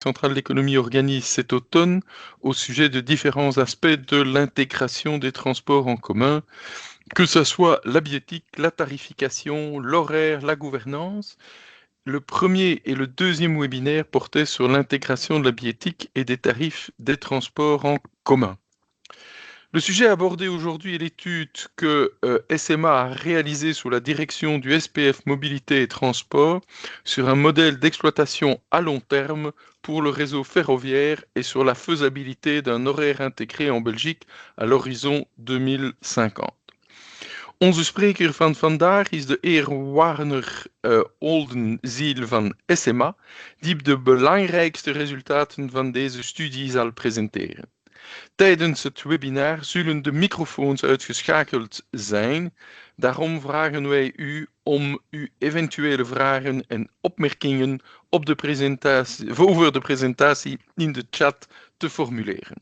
Centrale d'économie organise cet automne au sujet de différents aspects de l'intégration des transports en commun, que ce soit la biotique, la tarification, l'horaire, la gouvernance. Le premier et le deuxième webinaire portaient sur l'intégration de la biotique et des tarifs des transports en commun. Le sujet abordé aujourd'hui est l'étude que SMA a réalisée sous la direction du SPF Mobilité et Transport sur un modèle d'exploitation à long terme pour le réseau ferroviaire et sur la faisabilité d'un horaire intégré en Belgique à l'horizon 2050. Onze spreker van vandaag is de heer Warner Oldenziel van SMA, die de belangrijkste resultaten van deze studie zal presenteren. Tijdens het webinar zullen de microfoons uitgeschakeld zijn. Daarom vragen wij u om uw eventuele vragen en opmerkingen op over de presentatie in de chat te formuleren.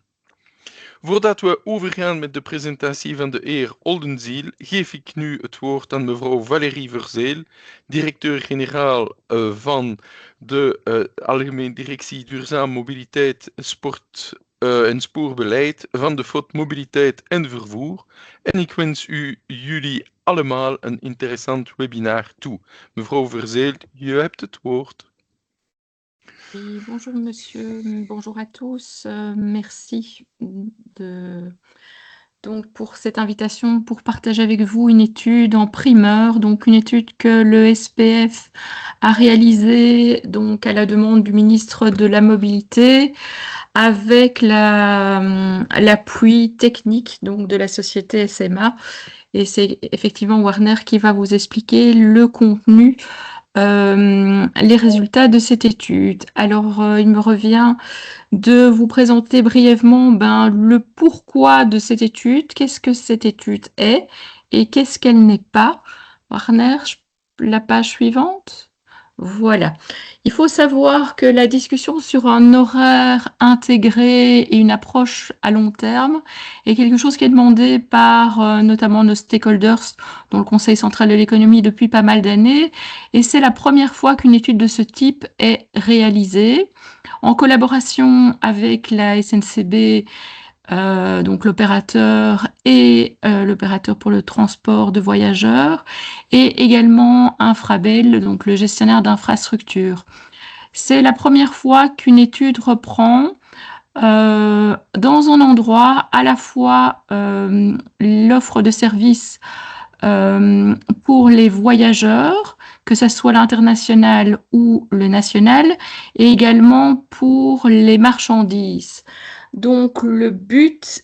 Voordat we overgaan met de presentatie van de heer Oldenziel, geef ik nu het woord aan mevrouw Valérie Verzeel, directeur-generaal van de Algemene Directie Duurzame Mobiliteit, Sport en Spoorbeleid van de FOD Mobiliteit en Vervoer. En ik wens jullie allemaal een interessant webinar toe. Mevrouw Verzeel, je hebt het woord. Oui, bonjour monsieur, bonjour à tous, merci pour cette invitation pour partager avec vous une étude en primeur, donc une étude que le SPF a réalisée donc à la demande du ministre de la Mobilité avec l'appui technique donc de la société SMA, et c'est effectivement Warner qui va vous expliquer le contenu, les résultats de cette étude. Alors, il me revient de vous présenter brièvement le pourquoi de cette étude, qu'est-ce que cette étude est et qu'est-ce qu'elle n'est pas. Warner, la page suivante. Voilà. Il faut savoir que la discussion sur un horaire intégré et une approche à long terme est quelque chose qui est demandé par notamment nos stakeholders, dont le Conseil central de l'économie depuis pas mal d'années. Et c'est la première fois qu'une étude de ce type est réalisée en collaboration avec la SNCB, donc l'opérateur et l'opérateur pour le transport de voyageurs, et également Infrabel, donc le gestionnaire d'infrastructures. C'est la première fois qu'une étude reprend dans un endroit à la fois l'offre de services pour les voyageurs, que ce soit l'international ou le national, et également pour les marchandises. Donc le but,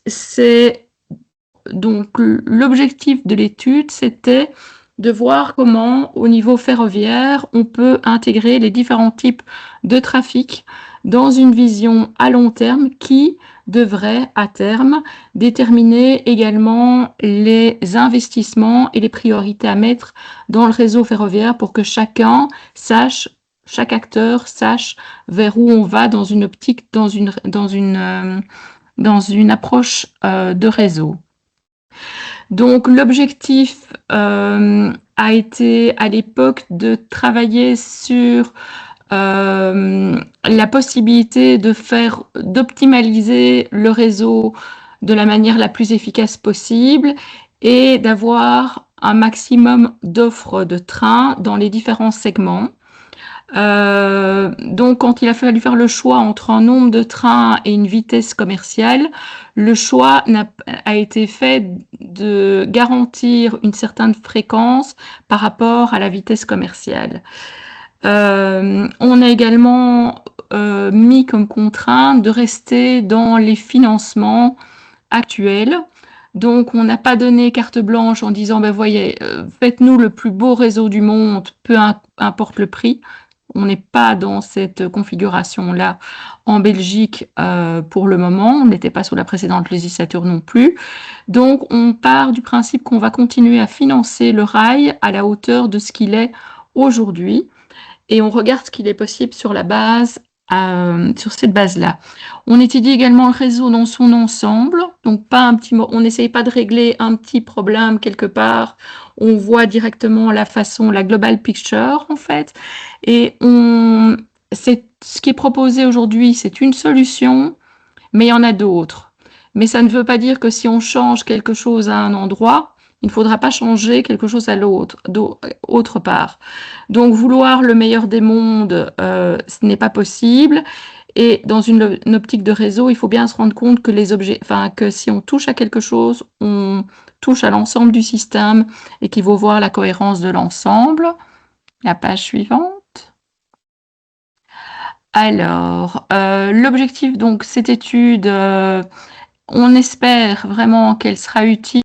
l'objectif de l'étude, c'était de voir comment, au niveau ferroviaire, on peut intégrer les différents types de trafic dans une vision à long terme qui devrait, à terme, déterminer également les investissements et les priorités à mettre dans le réseau ferroviaire pour que chaque acteur sache vers où on va dans une optique, dans une approche de réseau. Donc l'objectif a été à l'époque de travailler sur la possibilité d'optimaliser le réseau de la manière la plus efficace possible et d'avoir un maximum d'offres de trains dans les différents segments. Donc quand il a fallu faire le choix entre un nombre de trains et une vitesse commerciale, le choix a été fait de garantir une certaine fréquence par rapport à la vitesse commerciale. On a également mis comme contrainte de rester dans les financements actuels. Donc, on n'a pas donné carte blanche en disant, voyez, faites-nous le plus beau réseau du monde, peu importe le prix. On n'est pas dans cette configuration-là en Belgique pour le moment. On n'était pas sous la précédente législature non plus. Donc, on part du principe qu'on va continuer à financer le rail à la hauteur de ce qu'il est aujourd'hui. Et on regarde ce qu'il est possible sur cette base-là. On étudie également le réseau dans son ensemble, donc on n'essaye pas de régler un petit problème quelque part, on voit directement la global picture en fait, et c'est ce qui est proposé aujourd'hui, c'est une solution, mais il y en a d'autres. Mais ça ne veut pas dire que si on change quelque chose à un endroit, il ne faudra pas changer quelque chose à autre part. Donc, vouloir le meilleur des mondes, ce n'est pas possible. Et dans une optique de réseau, il faut bien se rendre compte que que si on touche à quelque chose, on touche à l'ensemble du système et qu'il faut voir la cohérence de l'ensemble. La page suivante. Alors, l'objectif, donc, cette étude, on espère vraiment qu'elle sera utile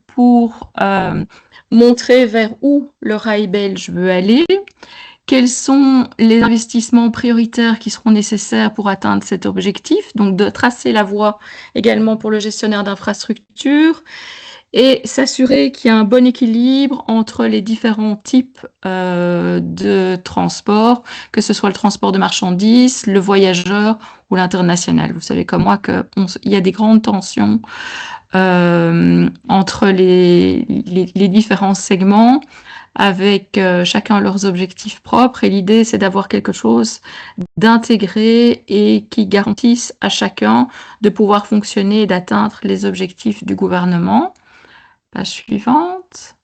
pour montrer vers où le rail belge veut aller, quels sont les investissements prioritaires qui seront nécessaires pour atteindre cet objectif, donc de tracer la voie également pour le gestionnaire d'infrastructure, et s'assurer qu'il y a un bon équilibre entre les différents types de transport, que ce soit le transport de marchandises, le voyageur ou l'international. Vous savez comme moi qu'il y a des grandes tensions entre les différents segments, avec chacun leurs objectifs propres, et l'idée c'est d'avoir quelque chose d'intégré et qui garantisse à chacun de pouvoir fonctionner et d'atteindre les objectifs du gouvernement. Page suivante.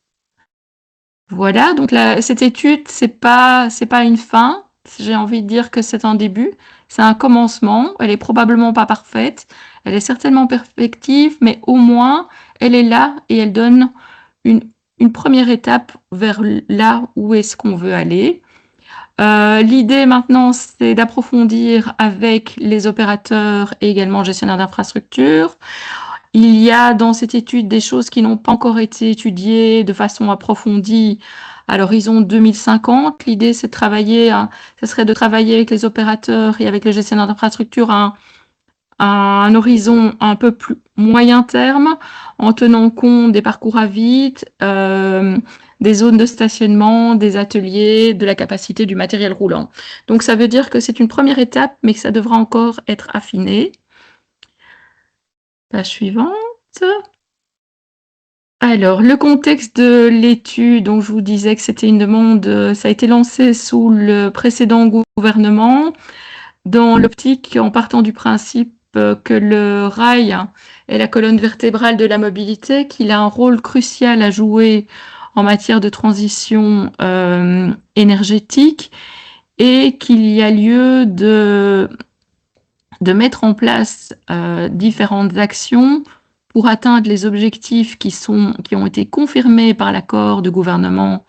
Voilà, donc cette étude, c'est pas une fin. J'ai envie de dire que c'est un début, c'est un commencement. Elle est probablement pas parfaite, elle est certainement perfective, mais au moins elle est là et elle donne une première étape vers là où est-ce qu'on veut aller. L'idée maintenant, c'est d'approfondir avec les opérateurs et également gestionnaires d'infrastructures. Il y a dans cette étude des choses qui n'ont pas encore été étudiées de façon approfondie à l'horizon 2050. L'idée, c'est ce serait de travailler avec les opérateurs et avec les gestionnaires d'infrastructures à un horizon un peu plus moyen terme, en tenant compte des parcours à vide, des zones de stationnement, des ateliers, de la capacité du matériel roulant. Donc ça veut dire que c'est une première étape, mais que ça devra encore être affiné. Page suivante. Alors, le contexte de l'étude, donc je vous disais que c'était une demande, ça a été lancé sous le précédent gouvernement, dans l'optique, en partant du principe que le rail est la colonne vertébrale de la mobilité, qu'il a un rôle crucial à jouer en matière de transition énergétique, et qu'il y a lieu de mettre en place différentes actions pour atteindre les objectifs qui ont été confirmés par l'accord de gouvernement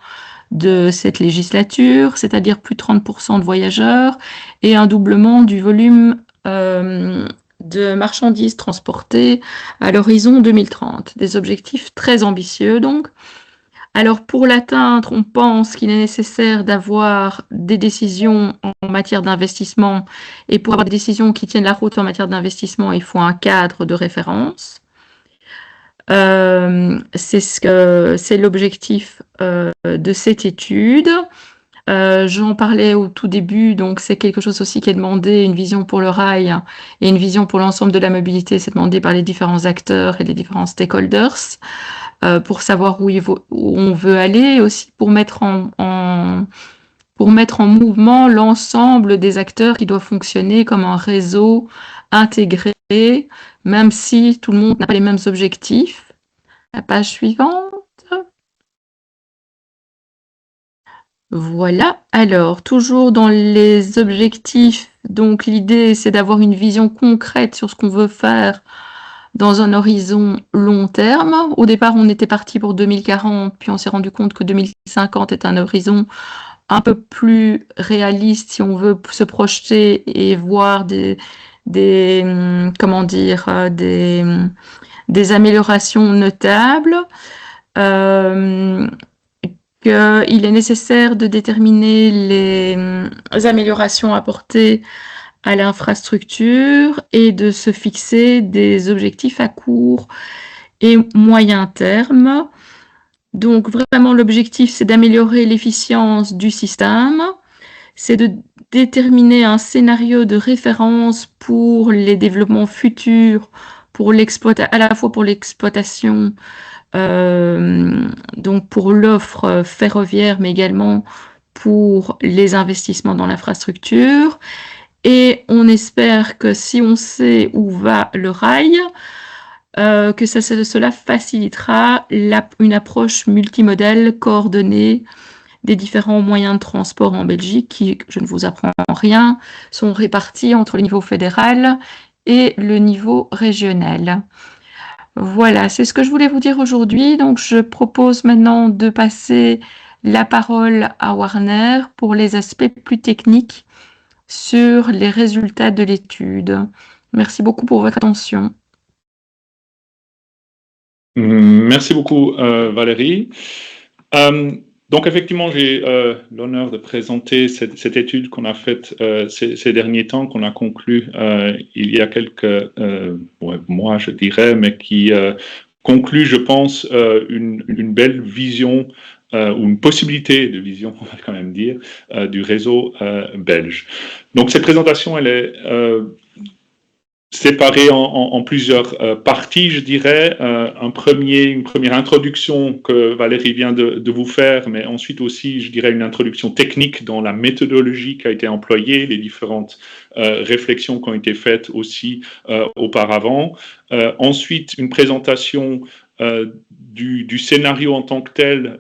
de cette législature, c'est-à-dire plus de 30% de voyageurs et un doublement du volume de marchandises transportées à l'horizon 2030. Des objectifs très ambitieux donc. Alors pour l'atteindre, on pense qu'il est nécessaire d'avoir des décisions en matière d'investissement, et pour avoir des décisions qui tiennent la route en matière d'investissement, il faut un cadre de référence. C'est l'objectif de cette étude. J'en parlais au tout début, donc c'est quelque chose aussi qui est demandé, une vision pour le rail et une vision pour l'ensemble de la mobilité, c'est demandé par les différents acteurs et les différents stakeholders. Pour savoir où on veut aller, aussi pour mettre en mouvement l'ensemble des acteurs qui doivent fonctionner comme un réseau intégré, même si tout le monde n'a pas les mêmes objectifs. La page suivante. Voilà. Alors, toujours dans les objectifs, donc l'idée, c'est d'avoir une vision concrète sur ce qu'on veut faire dans un horizon long terme. Au départ, on était parti pour 2040, puis on s'est rendu compte que 2050 est un horizon un peu plus réaliste si on veut se projeter et voir des améliorations notables. Qu'il est nécessaire de déterminer les améliorations apportées à l'infrastructure et de se fixer des objectifs à court et moyen terme. Donc vraiment l'objectif, c'est d'améliorer l'efficience du système, c'est de déterminer un scénario de référence pour les développements futurs, à la fois pour l'exploitation, donc pour l'offre ferroviaire, mais également pour les investissements dans l'infrastructure. Et on espère que si on sait où va le rail, que cela facilitera une approche multimodale coordonnée des différents moyens de transport en Belgique qui, je ne vous apprends rien, sont répartis entre le niveau fédéral et le niveau régional. Voilà, c'est ce que je voulais vous dire aujourd'hui. Donc, je propose maintenant de passer la parole à Warner pour les aspects plus techniques sur les résultats de l'étude. Merci beaucoup pour votre attention. Merci beaucoup, Valérie. Donc, effectivement, j'ai l'honneur de présenter cette étude qu'on a faite ces derniers temps, qu'on a conclue il y a quelques mois, je dirais, mais qui conclut, je pense, une belle vision ou une possibilité de vision, on va quand même dire, du réseau belge. Donc, cette présentation, elle est séparée en plusieurs parties, je dirais. Une première introduction que Valérie vient de vous faire, mais ensuite aussi, je dirais, une introduction technique dans la méthodologie qui a été employée, les différentes réflexions qui ont été faites aussi auparavant. Ensuite, une présentation du scénario en tant que tel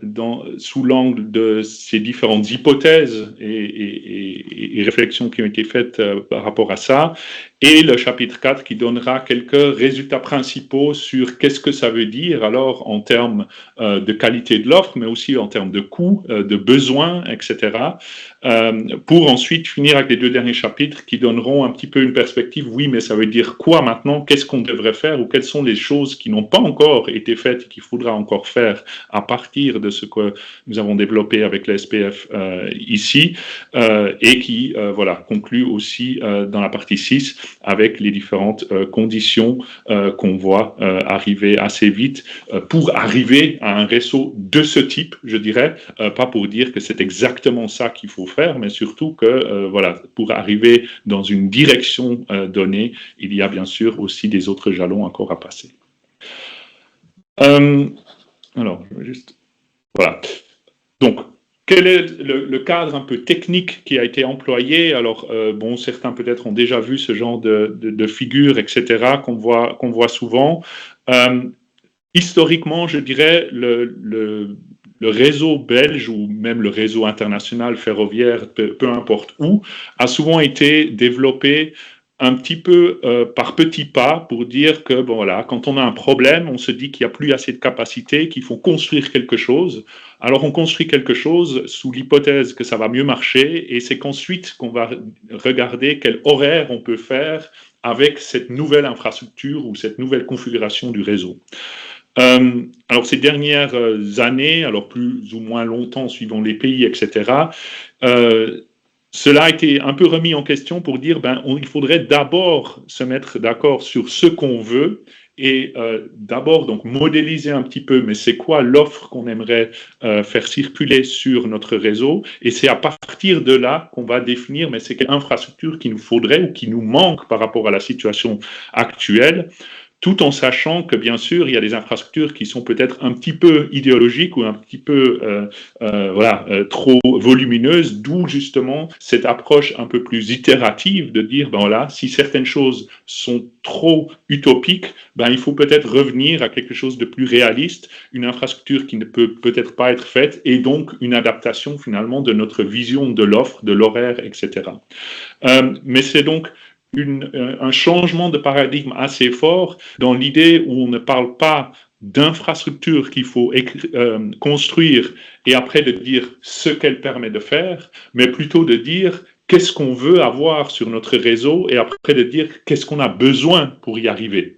sous l'angle de ces différentes hypothèses et réflexions qui ont été faites par rapport à ça, et le chapitre 4 qui donnera quelques résultats principaux sur qu'est-ce que ça veut dire alors en termes de qualité de l'offre, mais aussi en termes de coûts, de besoins, etc. Pour ensuite finir avec les deux derniers chapitres qui donneront un petit peu une perspective, oui, mais ça veut dire quoi maintenant, qu'est-ce qu'on devrait faire ou quelles sont les choses qui n'ont pas encore été faites et qu'il faudra encore faire à partir de ce que nous avons développé avec la SPF ici et qui conclut aussi dans la partie 6 avec les différentes conditions qu'on voit arriver assez vite pour arriver à un réseau de ce type, je dirais, pas pour dire que c'est exactement ça qu'il faut faire, mais surtout que pour arriver dans une direction donnée, il y a bien sûr aussi des autres jalons encore à passer. Alors, je vais juste... Voilà. Donc, quel est le cadre un peu technique qui a été employé? Alors, certains peut-être ont déjà vu ce genre de figures, etc., qu'on voit souvent. Historiquement, je dirais, le réseau belge ou même le réseau international ferroviaire, peu importe où, a souvent été développé un petit peu par petits pas pour dire que quand on a un problème, on se dit qu'il n'y a plus assez de capacité, qu'il faut construire quelque chose. Alors on construit quelque chose sous l'hypothèse que ça va mieux marcher et c'est qu'ensuite qu'on va regarder quel horaire on peut faire avec cette nouvelle infrastructure ou cette nouvelle configuration du réseau. Alors ces dernières années, alors plus ou moins longtemps suivant les pays, etc., cela a été un peu remis en question pour dire il faudrait d'abord se mettre d'accord sur ce qu'on veut et d'abord donc modéliser un petit peu, mais c'est quoi l'offre qu'on aimerait faire circuler sur notre réseau, et c'est à partir de là qu'on va définir mais c'est quelle infrastructure qu'il nous faudrait ou qui nous manque par rapport à la situation actuelle, tout en sachant que, bien sûr, il y a des infrastructures qui sont peut-être un petit peu idéologiques ou un petit peu trop volumineuses, d'où justement cette approche un peu plus itérative de dire, si certaines choses sont trop utopiques, il faut peut-être revenir à quelque chose de plus réaliste, une infrastructure qui ne peut peut-être pas être faite, et donc une adaptation finalement de notre vision de l'offre, de l'horaire, etc. Mais c'est donc un changement de paradigme assez fort dans l'idée où on ne parle pas d'infrastructure qu'il faut construire et après de dire ce qu'elle permet de faire, mais plutôt de dire qu'est-ce qu'on veut avoir sur notre réseau et après de dire qu'est-ce qu'on a besoin pour y arriver.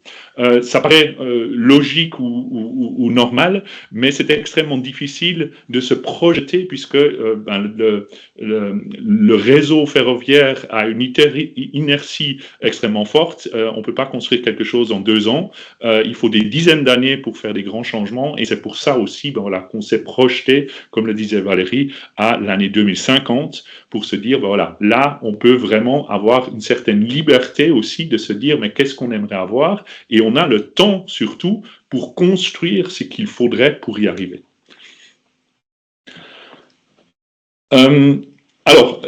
Ça paraît logique ou normal, mais c'est extrêmement difficile de se projeter puisque le réseau ferroviaire a une inertie extrêmement forte. On ne peut pas construire quelque chose en 2 ans. Il faut des dizaines d'années pour faire des grands changements et c'est pour ça aussi qu'on s'est projeté, comme le disait Valérie, à l'année 2050 pour se dire, là, on peut vraiment avoir une certaine liberté aussi de se dire, mais qu'est-ce qu'on aimerait avoir? Et on a le temps, surtout, pour construire ce qu'il faudrait pour y arriver. Alors,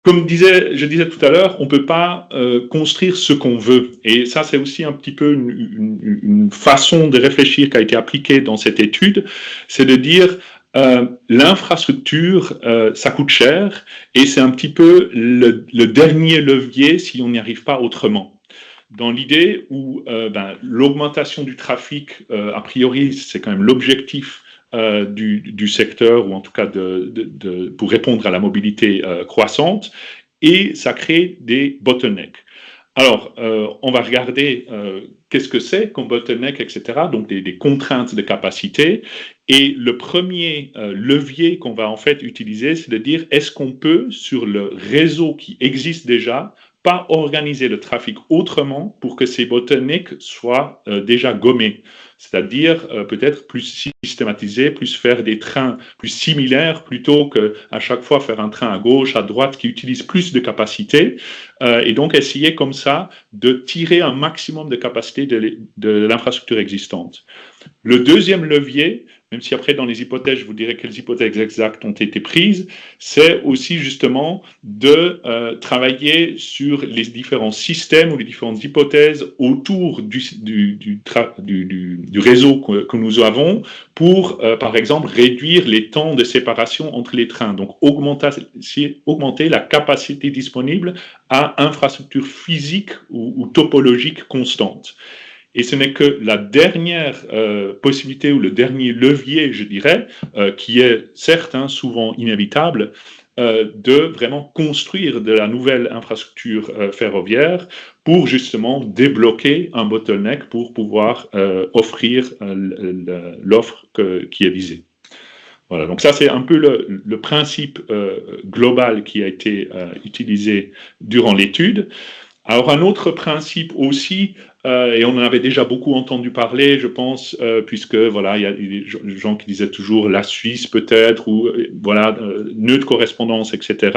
comme je disais tout à l'heure, on ne peut pas construire ce qu'on veut. Et ça, c'est aussi un petit peu une façon de réfléchir qui a été appliquée dans cette étude, c'est de dire l'infrastructure, ça coûte cher, et c'est un petit peu le dernier levier si on n'y arrive pas autrement. Dans l'idée où l'augmentation du trafic, a priori, c'est quand même l'objectif du secteur, ou en tout cas pour répondre à la mobilité croissante, et ça crée des bottlenecks. Alors, on va regarder qu'est-ce que c'est comme bottleneck, etc., donc des contraintes de capacité, et le premier levier qu'on va en fait utiliser, c'est de dire, est-ce qu'on peut, sur le réseau qui existe déjà, pas organiser le trafic autrement pour que ces bottlenecks soient déjà gommés, c'est-à-dire peut-être plus systématiser, plus faire des trains plus similaires plutôt qu'à chaque fois faire un train à gauche, à droite qui utilise plus de capacité, et donc essayer comme ça de tirer un maximum de capacité de l'infrastructure existante. Le deuxième levier, même si après dans les hypothèses, je vous dirai quelles hypothèses exactes ont été prises, c'est aussi justement de travailler sur les différents systèmes ou les différentes hypothèses autour du réseau que nous avons pour, par exemple, réduire les temps de séparation entre les trains, donc augmenter la capacité disponible à infrastructure physique ou topologique constante. Et ce n'est que la dernière possibilité ou le dernier levier, je dirais, qui est certes souvent inévitable, de vraiment construire de la nouvelle infrastructure ferroviaire pour justement débloquer un bottleneck pour pouvoir offrir l'offre qui est visée. Voilà, donc ça c'est un peu le principe global qui a été utilisé durant l'étude. Alors un autre principe aussi, et on en avait déjà beaucoup entendu parler, je pense, puisque voilà, il y a des gens qui disaient toujours la Suisse peut-être, ou voilà, nœud de correspondance, etc.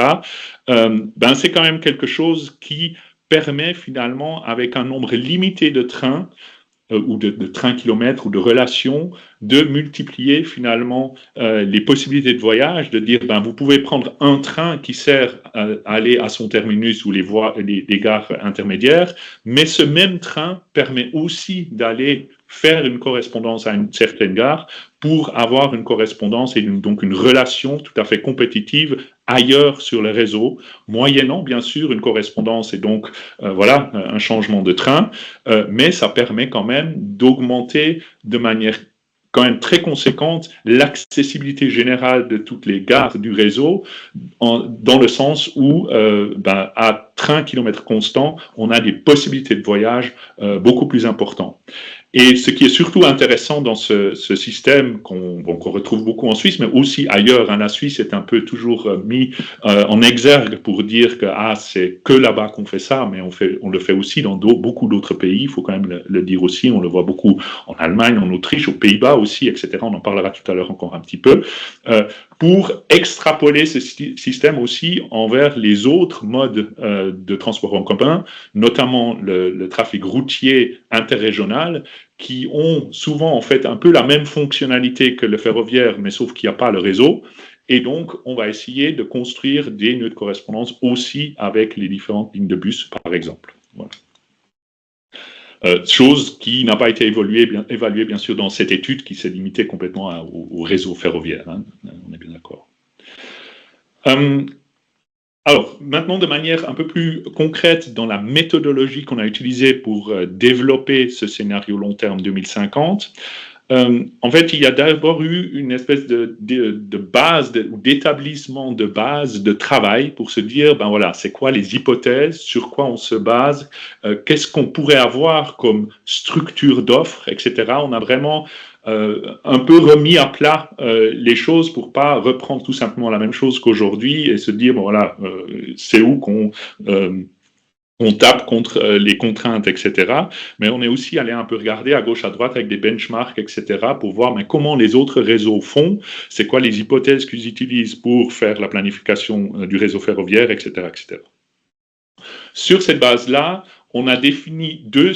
C'est quand même quelque chose qui permet finalement, avec un nombre limité de trains, ou de trains kilomètres ou de relations, de multiplier finalement les possibilités de voyage, de dire vous pouvez prendre un train qui sert à aller à son terminus ou les gares intermédiaires, mais ce même train permet aussi d'aller faire une correspondance à une certaine gare pour avoir une correspondance et donc une relation tout à fait compétitive ailleurs sur le réseau, moyennant bien sûr une correspondance et donc voilà un changement de train, mais ça permet quand même d'augmenter de manière quand même très conséquente l'accessibilité générale de toutes les gares du réseau, dans le sens où à train kilomètre constant, on a des possibilités de voyage beaucoup plus importantes. Et ce qui est surtout intéressant dans ce système qu'on retrouve beaucoup en Suisse, mais aussi ailleurs, la Suisse est un peu toujours mis en exergue pour dire que c'est que là-bas qu'on fait ça, mais on le fait aussi dans beaucoup d'autres pays, il faut quand même le dire aussi, on le voit beaucoup en Allemagne, en Autriche, aux Pays-Bas aussi, etc. On en parlera tout à l'heure encore un petit peu, pour extrapoler ce système aussi envers les autres modes de transport en commun, notamment le trafic routier interrégional, qui ont souvent en fait un peu la même fonctionnalité que le ferroviaire, mais sauf qu'il n'y a pas le réseau. Et donc, on va essayer de construire des nœuds de correspondance aussi avec les différentes lignes de bus, par exemple. Voilà. Chose qui n'a pas été évaluée bien sûr dans cette étude qui s'est limitée complètement au réseau ferroviaire. On est bien d'accord. Alors, maintenant, de manière un peu plus concrète, dans la méthodologie qu'on a utilisée pour développer ce scénario long terme 2050, en fait, il y a d'abord eu une espèce de base, ou d'établissement de base de travail pour se dire, voilà, c'est quoi les hypothèses, sur quoi on se base, qu'est-ce qu'on pourrait avoir comme structure d'offres, etc. On a vraiment un peu remis à plat les choses pour pas reprendre tout simplement la même chose qu'aujourd'hui et se dire, voilà, c'est où on tape contre les contraintes, etc. Mais on est aussi allé un peu regarder à gauche, à droite avec des benchmarks, etc. pour voir comment les autres réseaux font, c'est quoi les hypothèses qu'ils utilisent pour faire la planification du réseau ferroviaire, etc., etc. Sur cette base-là, on a défini 2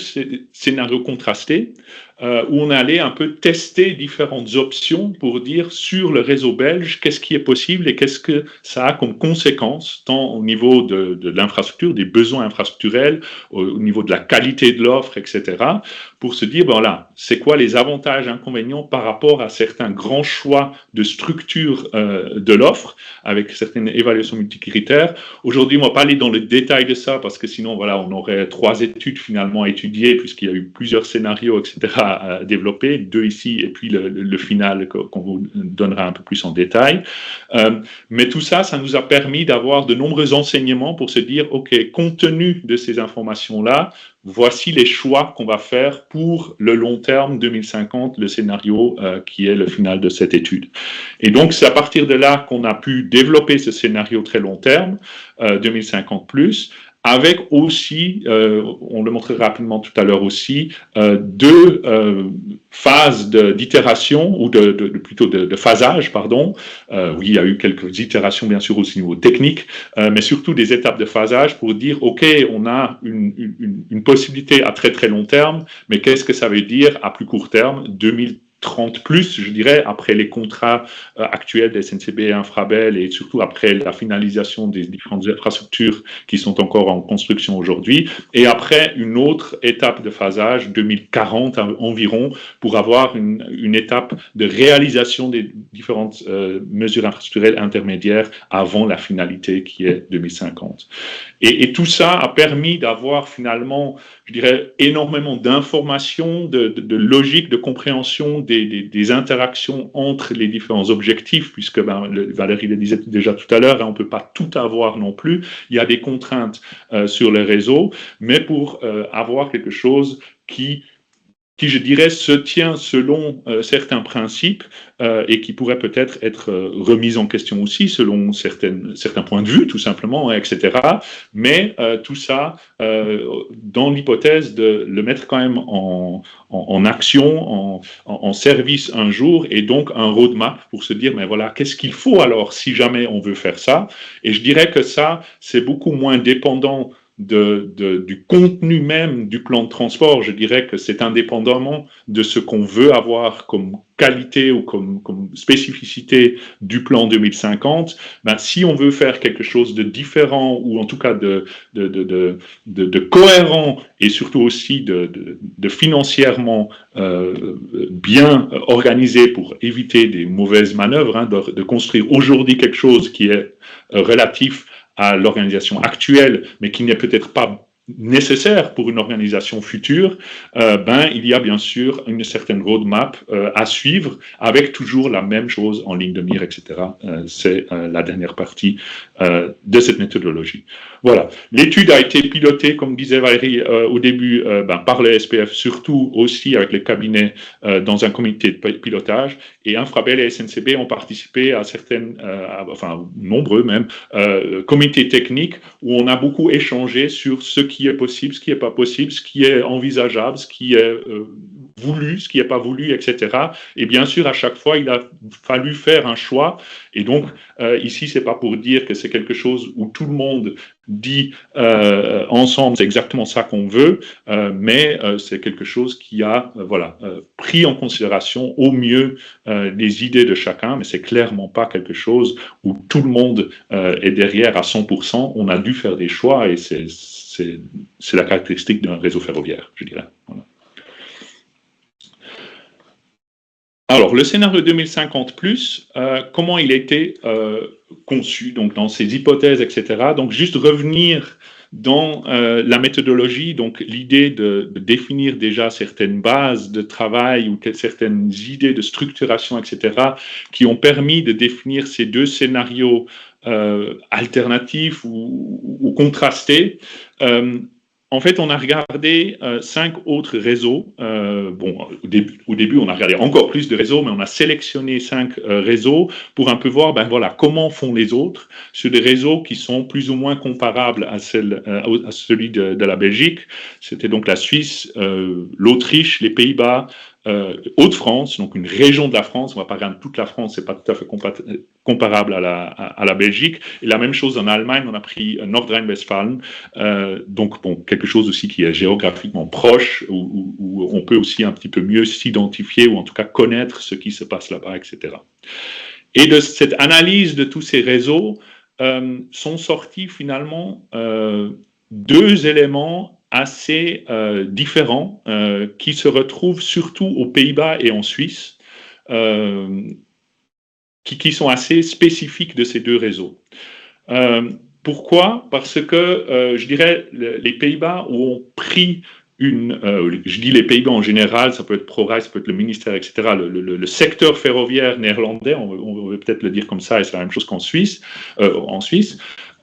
scénarios contrastés où on allait un peu tester différentes options pour dire sur le réseau belge, qu'est-ce qui est possible et qu'est-ce que ça a comme conséquence, tant au niveau de l'infrastructure, des besoins infrastructurels, au niveau de la qualité de l'offre, etc., pour se dire, voilà, c'est quoi les avantages et inconvénients par rapport à certains grands choix de structure de l'offre, avec certaines évaluations multicritères. Aujourd'hui, on ne va pas aller dans le détail de ça, parce que sinon, voilà, on aurait 3 études finalement à étudier, puisqu'il y a eu plusieurs scénarios, etc., à développer, 2 ici, et puis le final qu'on vous donnera un peu plus en détail. Mais tout ça, ça nous a permis d'avoir de nombreux enseignements pour se dire, OK, compte tenu de ces informations-là, voici les choix qu'on va faire pour le long terme 2050, le scénario qui est le final de cette étude. Et donc, c'est à partir de là qu'on a pu développer ce scénario très long terme, 2050 plus, avec aussi, on le montrera rapidement tout à l'heure aussi, 2 phases d'itération, ou plutôt de phasage, pardon. Oui, il y a eu quelques itérations, bien sûr, aussi au niveau technique, mais surtout des étapes de phasage pour dire, OK, on a une possibilité à très très long terme, mais qu'est-ce que ça veut dire à plus court terme, 2030 plus, je dirais, après les contrats actuels des SNCB et Infrabel, et surtout après la finalisation des différentes infrastructures qui sont encore en construction aujourd'hui, et après une autre étape de phasage, 2040 environ, pour avoir une étape de réalisation des différentes mesures infrastructurelles intermédiaires avant la finalité qui est 2050. Et tout ça a permis d'avoir finalement, je dirais, énormément d'informations, de logique, de compréhension des interactions entre les différents objectifs, puisque Valérie le disait déjà tout à l'heure, on ne peut pas tout avoir non plus. Il y a des contraintes sur le réseau, mais pour avoir quelque chose qui, je dirais, se tient selon certains principes et qui pourrait peut-être être remise en question aussi selon certains points de vue, tout simplement, etc. Mais tout ça, dans l'hypothèse de le mettre quand même en action, en service un jour, et donc un roadmap pour se dire, mais voilà, qu'est-ce qu'il faut alors si jamais on veut faire ça? Et je dirais que ça, c'est beaucoup moins dépendant du contenu même du plan de transport. Je dirais que c'est indépendamment de ce qu'on veut avoir comme qualité ou comme spécificité du plan 2050. Si on veut faire quelque chose de différent, ou en tout cas de cohérent, et surtout aussi de financièrement bien organisé pour éviter des mauvaises manœuvres, de construire aujourd'hui quelque chose qui est relatif à l'organisation actuelle, mais qui n'est peut-être pas nécessaire pour une organisation future, il y a bien sûr une certaine roadmap à suivre, avec toujours la même chose en ligne de mire, etc. C'est la dernière partie de cette méthodologie. Voilà. L'étude a été pilotée, comme disait Valérie au début, par le SPF, surtout aussi avec les cabinets dans un comité de pilotage, et Infrabel et SNCB ont participé à nombreux même, comités techniques où on a beaucoup échangé sur ce qui est possible, ce qui n'est pas possible, ce qui est envisageable, ce qui est voulu, ce qui n'est pas voulu, etc. Et bien sûr, à chaque fois, il a fallu faire un choix. Et donc, ici, ce n'est pas pour dire que c'est quelque chose où tout le monde dit ensemble, c'est exactement ça qu'on veut, mais c'est quelque chose qui a pris en considération au mieux les idées de chacun, mais c'est clairement pas quelque chose où tout le monde est derrière à 100%. On a dû faire des choix, et c'est la caractéristique d'un réseau ferroviaire, je dirais. Voilà. Alors, le scénario 2050 plus, comment il a été conçu, donc dans ses hypothèses, etc. Donc, juste revenir dans la méthodologie, donc l'idée de définir déjà certaines bases de travail ou certaines idées de structuration, etc., qui ont permis de définir ces 2 scénarios alternatifs ou contrastés. En fait, on a regardé 5 autres réseaux. Au début, on a regardé encore plus de réseaux, mais on a sélectionné 5 réseaux pour un peu voir, comment font les autres sur des réseaux qui sont plus ou moins comparables à celui de la Belgique. C'était donc la Suisse, l'Autriche, les Pays-Bas, Hauts-de-France, donc une région de la France. On va pas regarder toute la France, c'est pas tout à fait comparable à la Belgique. Et la même chose en Allemagne, on a pris Nordrhein-Westfalen, donc bon, quelque chose aussi qui est géographiquement proche, où on peut aussi un petit peu mieux s'identifier ou en tout cas connaître ce qui se passe là-bas, etc. Et de cette analyse de tous ces réseaux sont sortis finalement deux éléments assez différents qui se retrouvent surtout aux Pays-Bas et en Suisse, qui sont assez spécifiques de ces deux réseaux. Pourquoi ? Parce que je dirais les Pays-Bas ont pris je dis les Pays-Bas en général, ça peut être ProRail, ça peut être le ministère, etc., le secteur ferroviaire néerlandais, on veut peut-être le dire comme ça, et c'est la même chose qu'en Suisse,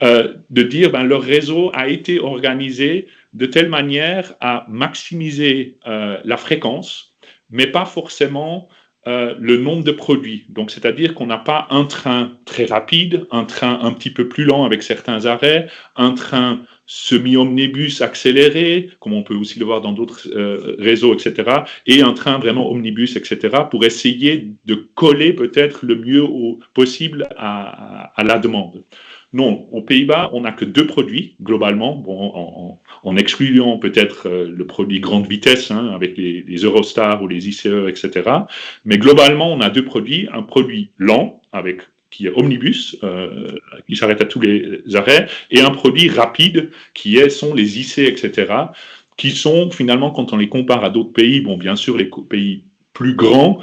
de dire leur réseau a été organisé de telle manière à maximiser la fréquence, mais pas forcément le nombre de produits. Donc, c'est-à-dire qu'on n'a pas un train très rapide, un train un petit peu plus lent avec certains arrêts, un train semi-omnibus accéléré, comme on peut aussi le voir dans d'autres réseaux, etc., et un train vraiment omnibus, etc., pour essayer de coller peut-être le mieux possible à la demande. Non, aux Pays-Bas, on n'a que deux produits, globalement, bon, en excluant peut-être le produit grande vitesse, avec les Eurostar ou les ICE, etc. Mais globalement, on a deux produits, un produit lent, qui est omnibus, qui s'arrête à tous les arrêts, et un produit rapide, sont les IC, etc., qui sont finalement, quand on les compare à d'autres pays, bon, bien sûr, les pays plus grands,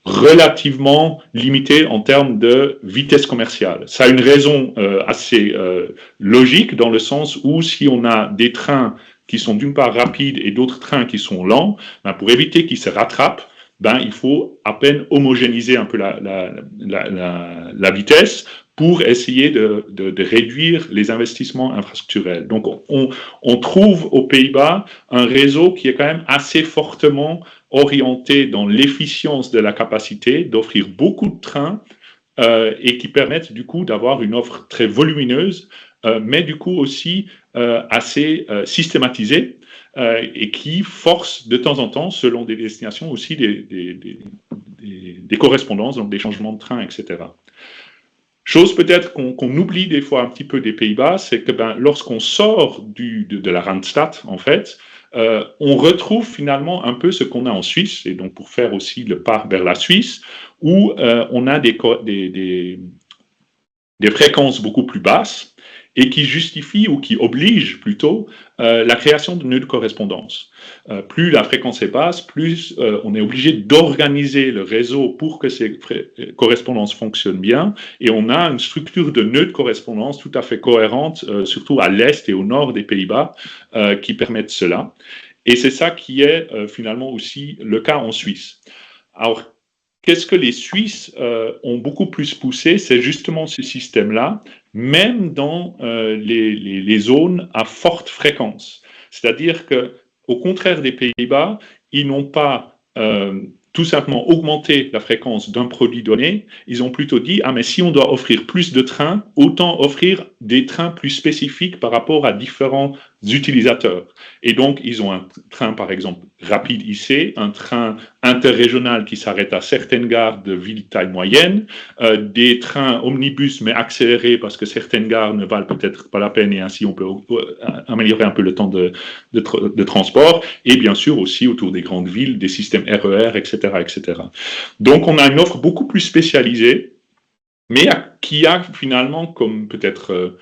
relativement limité en termes de vitesse commerciale. Ça a une raison assez logique, dans le sens où si on a des trains qui sont d'une part rapides et d'autres trains qui sont lents, pour éviter qu'ils se rattrapent, il faut à peine homogénéiser un peu la vitesse pour essayer de réduire les investissements infrastructurels. Donc, on trouve aux Pays-Bas un réseau qui est quand même assez fortement orienté dans l'efficience de la capacité, d'offrir beaucoup de trains et qui permettent du coup d'avoir une offre très volumineuse, mais du coup aussi assez systématisée, et qui force de temps en temps, selon des destinations, aussi des correspondances, donc des changements de train, etc. Chose peut-être qu'on oublie des fois un petit peu des Pays-Bas, c'est que lorsqu'on sort de la Randstad, en fait, on retrouve finalement un peu ce qu'on a en Suisse, et donc pour faire aussi le pas vers la Suisse, où on a des fréquences beaucoup plus basses, et qui justifie ou qui oblige plutôt la création de nœuds de correspondance. Plus la fréquence est basse, plus on est obligé d'organiser le réseau pour que ces correspondances fonctionnent bien, et on a une structure de nœuds de correspondance tout à fait cohérente, surtout à l'est et au nord des Pays-Bas, qui permettent cela. Et c'est ça qui est finalement aussi le cas en Suisse. Alors, qu'est-ce que les Suisses ont beaucoup plus poussé? C'est justement ce système-là, même dans les zones à forte fréquence. C'est-à-dire qu'au contraire des Pays-Bas, ils n'ont pas tout simplement augmenté la fréquence d'un produit donné, ils ont plutôt dit « Ah, mais si on doit offrir plus de trains, autant offrir des trains plus spécifiques par rapport à différents utilisateurs. » Et donc, ils ont un train, par exemple, rapide IC, un train interrégional qui s'arrête à certaines gares de ville taille moyenne, des trains omnibus mais accélérés parce que certaines gares ne valent peut-être pas la peine et ainsi on peut améliorer un peu le temps de transport, et bien sûr aussi autour des grandes villes, des systèmes RER, etc., etc. Donc, on a une offre beaucoup plus spécialisée, mais qui a finalement comme peut-être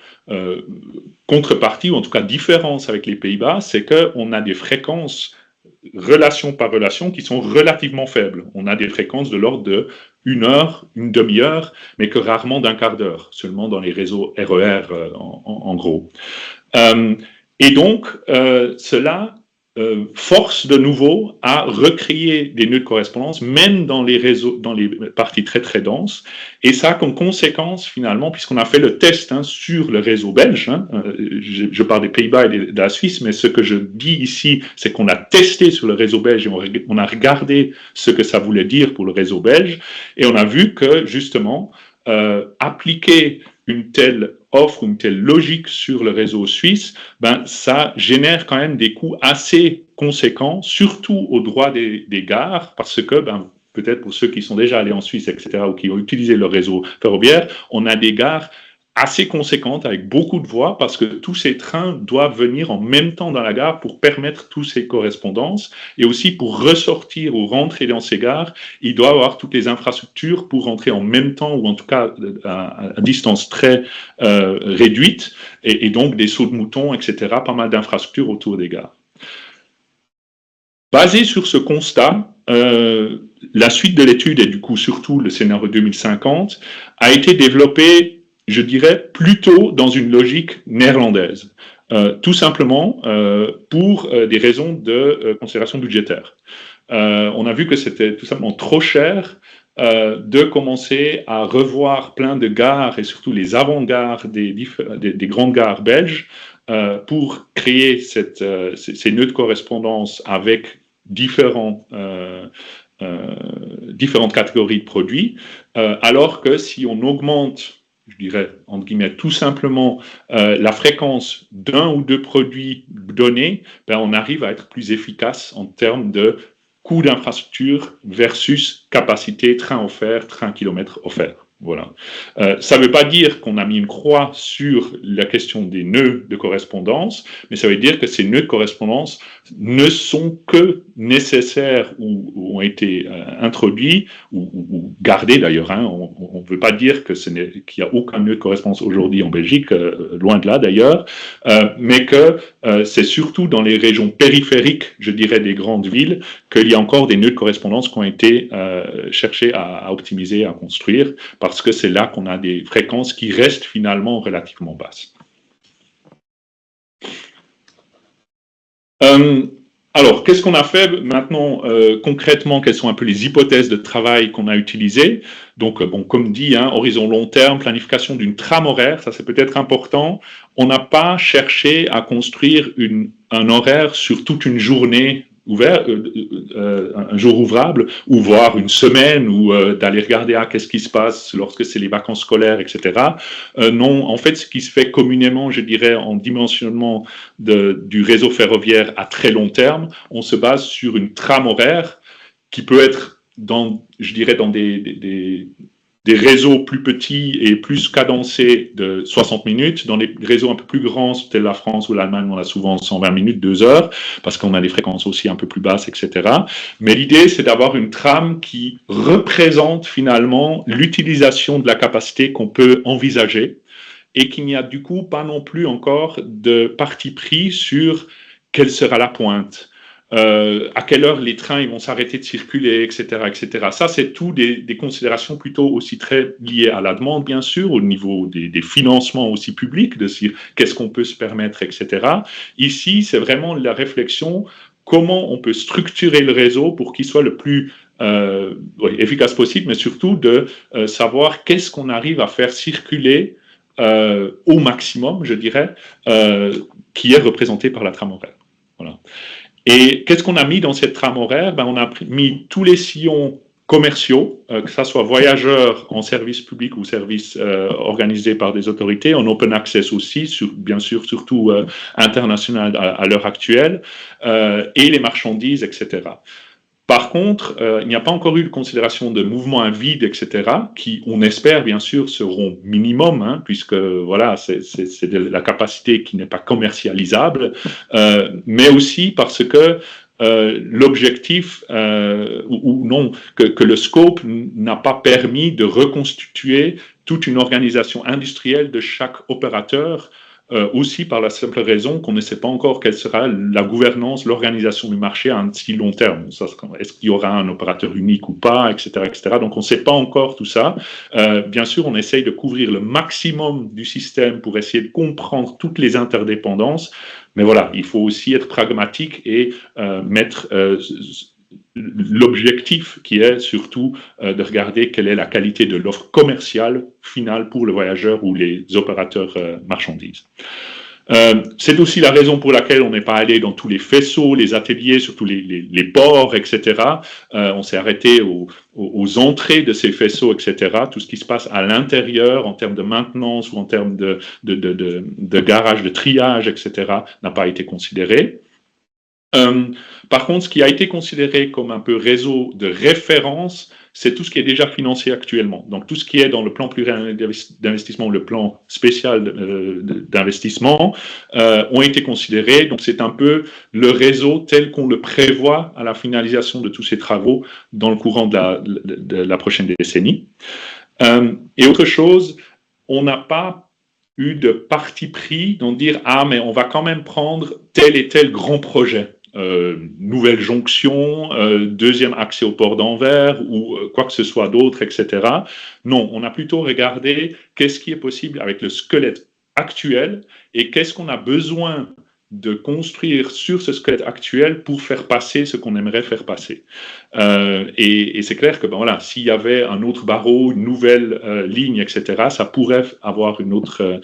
contrepartie, ou en tout cas différence avec les Pays-Bas, c'est qu'on a des fréquences relation par relation qui sont relativement faibles. On a des fréquences de l'ordre de 1 heure, une demi-heure, mais que rarement d'un quart d'heure, seulement dans les réseaux RER en gros. Et donc, cela force de nouveau à recréer des nœuds de correspondance, même dans les réseaux, dans les parties très très denses, et ça comme conséquence finalement, puisqu'on a fait le test sur le réseau belge, je parle des Pays-Bas et de la Suisse, mais ce que je dis ici, c'est qu'on a testé sur le réseau belge et on a regardé ce que ça voulait dire pour le réseau belge, et on a vu que justement, appliquer une telle offre, une telle logique sur le réseau suisse, ben, ça génère quand même des coûts assez conséquents, surtout au droit des gares, parce que, ben, peut-être pour ceux qui sont déjà allés en Suisse, etc., ou qui ont utilisé le réseau ferroviaire, on a des gares assez conséquente avec beaucoup de voies parce que tous ces trains doivent venir en même temps dans la gare pour permettre toutes ces correspondances et aussi pour ressortir ou rentrer dans ces gares, il doit avoir toutes les infrastructures pour rentrer en même temps ou en tout cas à distance très réduite et donc des sauts de moutons, etc., pas mal d'infrastructures autour des gares. Basé sur ce constat, la suite de l'étude et du coup surtout le scénario 2050 a été développée, je dirais, plutôt dans une logique néerlandaise, tout simplement pour des raisons de considération budgétaire. On a vu que c'était tout simplement trop cher de commencer à revoir plein de gares et surtout les avant-gares des grandes gares belges pour créer ces nœuds de correspondance avec différentes catégories de produits, alors que si on augmente, je dirais, entre guillemets, tout simplement la fréquence d'un ou deux produits donnés, ben on arrive à être plus efficace en termes de coût d'infrastructure versus capacité train offert, train kilomètre offert. Voilà. Ça ne veut pas dire qu'on a mis une croix sur la question des nœuds de correspondance, mais ça veut dire que ces nœuds de correspondance ne sont que nécessaires ou ont été introduits ou gardés d'ailleurs. Hein. On ne veut pas dire qu'il n'y a aucun nœud de correspondance aujourd'hui en Belgique, loin de là d'ailleurs, mais que c'est surtout dans les régions périphériques, je dirais, des grandes villes, qu'il y a encore des nœuds de correspondance qui ont été cherchés à optimiser, à construire, parce que c'est là qu'on a des fréquences qui restent finalement relativement basses. Alors, qu'est-ce qu'on a fait maintenant concrètement? Quelles sont un peu les hypothèses de travail qu'on a utilisées? Donc, bon, comme dit, hein, horizon long terme, planification d'une trame horaire, ça c'est peut-être important. On n'a pas cherché à construire un horaire sur toute une journée ouvert, un jour ouvrable, ou voir une semaine, ou d'aller regarder qu'est-ce qui se passe lorsque c'est les vacances scolaires, etc. Non, en fait, ce qui se fait communément, je dirais, en dimensionnement du réseau ferroviaire à très long terme, on se base sur une trame horaire qui peut être je dirais, dans des réseaux plus petits et plus cadencés de 60 minutes. Dans les réseaux un peu plus grands, tels la France ou l'Allemagne, on a souvent 120 minutes, 2 heures, parce qu'on a des fréquences aussi un peu plus basses, etc. Mais l'idée, c'est d'avoir une trame qui représente finalement l'utilisation de la capacité qu'on peut envisager et qu'il n'y a du coup pas non plus encore de parti pris sur quelle sera la pointe. À quelle heure les trains ils vont s'arrêter de circuler, etc., etc. Ça, c'est tout des considérations plutôt aussi très liées à la demande, bien sûr, au niveau des financements aussi publics, de dire qu'est-ce qu'on peut se permettre, etc. Ici, c'est vraiment la réflexion, comment on peut structurer le réseau pour qu'il soit le plus efficace possible, mais surtout de savoir qu'est-ce qu'on arrive à faire circuler au maximum, je dirais, qui est représenté par la trame horaire. Voilà. Et qu'est-ce qu'on a mis dans cette trame horaire? On a mis tous les sillons commerciaux, que ce soit voyageurs en service public ou service organisé par des autorités, en open access aussi, bien sûr, surtout international à l'heure actuelle, et les marchandises, etc. Par contre, il n'y a pas encore eu de considération de mouvements à vide, etc., qui, on espère, bien sûr, seront minimum, hein, puisque voilà, c'est de la capacité qui n'est pas commercialisable, mais aussi parce que l'objectif, ou non, que le scope n'a pas permis de reconstituer toute une organisation industrielle de chaque opérateur, aussi par la simple raison qu'on ne sait pas encore quelle sera la gouvernance, l'organisation du marché à un si long terme. Est-ce qu'il y aura un opérateur unique ou pas, etc., etc. Donc on ne sait pas encore tout ça. Bien sûr, on essaye de couvrir le maximum du système pour essayer de comprendre toutes les interdépendances, mais voilà, il faut aussi être pragmatique et mettre l'objectif qui est surtout de regarder quelle est la qualité de l'offre commerciale finale pour le voyageur ou les opérateurs marchandises. C'est aussi la raison pour laquelle on n'est pas allé dans tous les faisceaux, les ateliers, surtout les ports, etc. On s'est arrêté aux entrées de ces faisceaux, etc. Tout ce qui se passe à l'intérieur en termes de maintenance ou en termes de garage, de triage, etc. n'a pas été considéré. Par contre, ce qui a été considéré comme un peu réseau de référence, c'est tout ce qui est déjà financé actuellement. Donc, tout ce qui est dans le plan pluriannuel d'investissement, le plan spécial d'investissement, ont été considérés. Donc, c'est un peu le réseau tel qu'on le prévoit à la finalisation de tous ces travaux dans le courant de la prochaine décennie. Et autre chose, on n'a pas eu de parti pris d'en dire « Ah, mais on va quand même prendre tel et tel grand projet ». Nouvelle jonction, deuxième accès au port d'Anvers ou quoi que ce soit d'autre, etc. Non, on a plutôt regardé qu'est-ce qui est possible avec le squelette actuel et qu'est-ce qu'on a besoin de construire sur ce squelette actuel pour faire passer ce qu'on aimerait faire passer. Et c'est clair que voilà, s'il y avait un autre barreau, une nouvelle ligne, etc., ça pourrait avoir une autre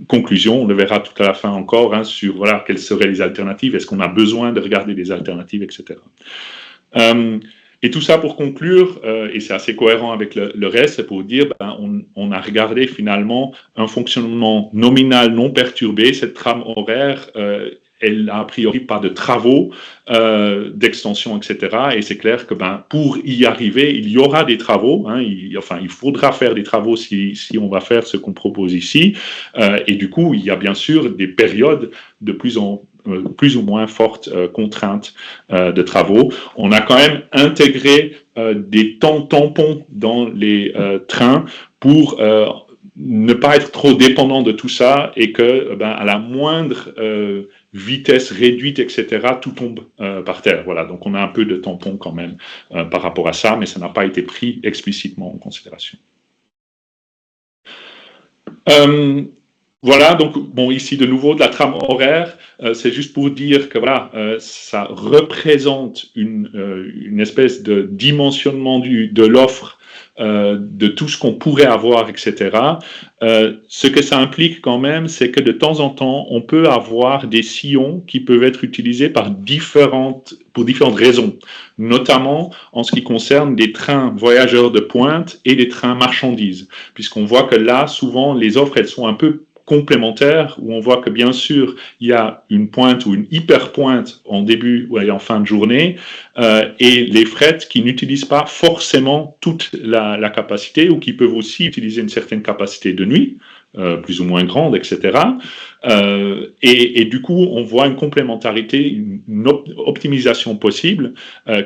conclusion. On le verra tout à la fin encore sur voilà, quelles seraient les alternatives. Est-ce qu'on a besoin de regarder des alternatives, etc. Et tout ça pour conclure, et c'est assez cohérent avec le reste, c'est pour dire on a regardé finalement un fonctionnement nominal non perturbé. Cette trame horaire, elle n'a a priori pas de travaux d'extension, etc. Et c'est clair que pour y arriver, il y aura des travaux. Il faudra faire des travaux si on va faire ce qu'on propose ici. Et du coup, il y a bien sûr des périodes de plus ou moins fortes contraintes de travaux. On a quand même intégré des temps tampons dans les trains pour ne pas être trop dépendant de tout ça et que à la moindre vitesse réduite, etc., tout tombe par terre. Voilà, donc on a un peu de tampon quand même par rapport à ça, mais ça n'a pas été pris explicitement en considération. Voilà, donc bon, ici de nouveau de la trame horaire, c'est juste pour dire que voilà, ça représente une espèce de dimensionnement de l'offre, de tout ce qu'on pourrait avoir, etc. Ce que ça implique quand même, c'est que de temps en temps, on peut avoir des sillons qui peuvent être utilisés pour différentes raisons, notamment en ce qui concerne des trains voyageurs de pointe et des trains marchandises, puisqu'on voit que là, souvent, les offres, elles sont un peu complémentaires, où on voit que bien sûr, il y a une pointe ou une hyper-pointe en début ou en fin de journée, et les frettes qui n'utilisent pas forcément toute la capacité, ou qui peuvent aussi utiliser une certaine capacité de nuit, plus ou moins grande, etc. Et du coup, on voit une complémentarité, une optimisation possible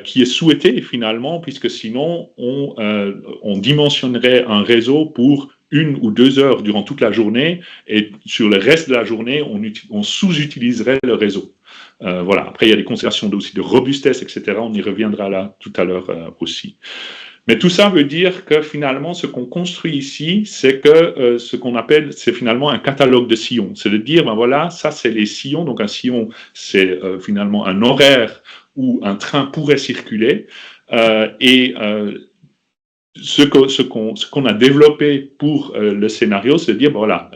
qui est souhaitée finalement, puisque sinon, on dimensionnerait un réseau pour 1 ou 2 heures durant toute la journée, et sur le reste de la journée, on sous-utiliserait le réseau. Voilà. Après, il y a des considérations aussi de robustesse, etc. On y reviendra là tout à l'heure aussi. Mais tout ça veut dire que finalement, ce qu'on construit ici, c'est que ce qu'on appelle, c'est finalement un catalogue de sillons. C'est de dire, voilà, ça c'est les sillons. Donc un sillon, c'est finalement un horaire où un train pourrait circuler. Ce qu'on a développé pour le scénario, c'est de dire, voilà,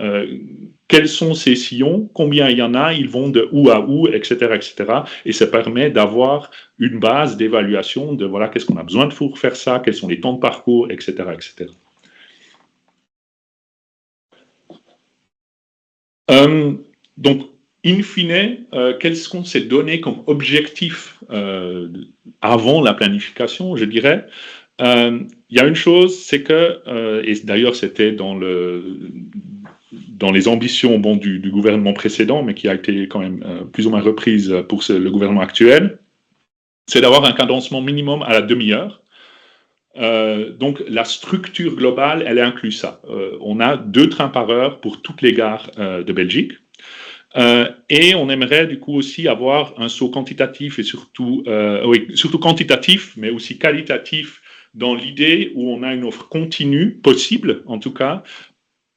quels sont ces sillons, combien il y en a, ils vont de où à où, etc., etc. Et ça permet d'avoir une base d'évaluation de, voilà, qu'est-ce qu'on a besoin de pour faire ça, quels sont les temps de parcours, etc., etc. Donc, in fine, quels sont ces données comme objectifs avant la planification, je dirais. Il y a une chose, c'est que, et d'ailleurs c'était dans les ambitions du gouvernement précédent, mais qui a été quand même plus ou moins reprise pour le gouvernement actuel, c'est d'avoir un cadencement minimum à la demi-heure. Donc la structure globale, elle inclut ça. On a 2 trains par heure pour toutes les gares de Belgique. Et on aimerait du coup aussi avoir un saut quantitatif et surtout quantitatif, mais aussi qualitatif, dans l'idée où on a une offre continue, possible en tout cas,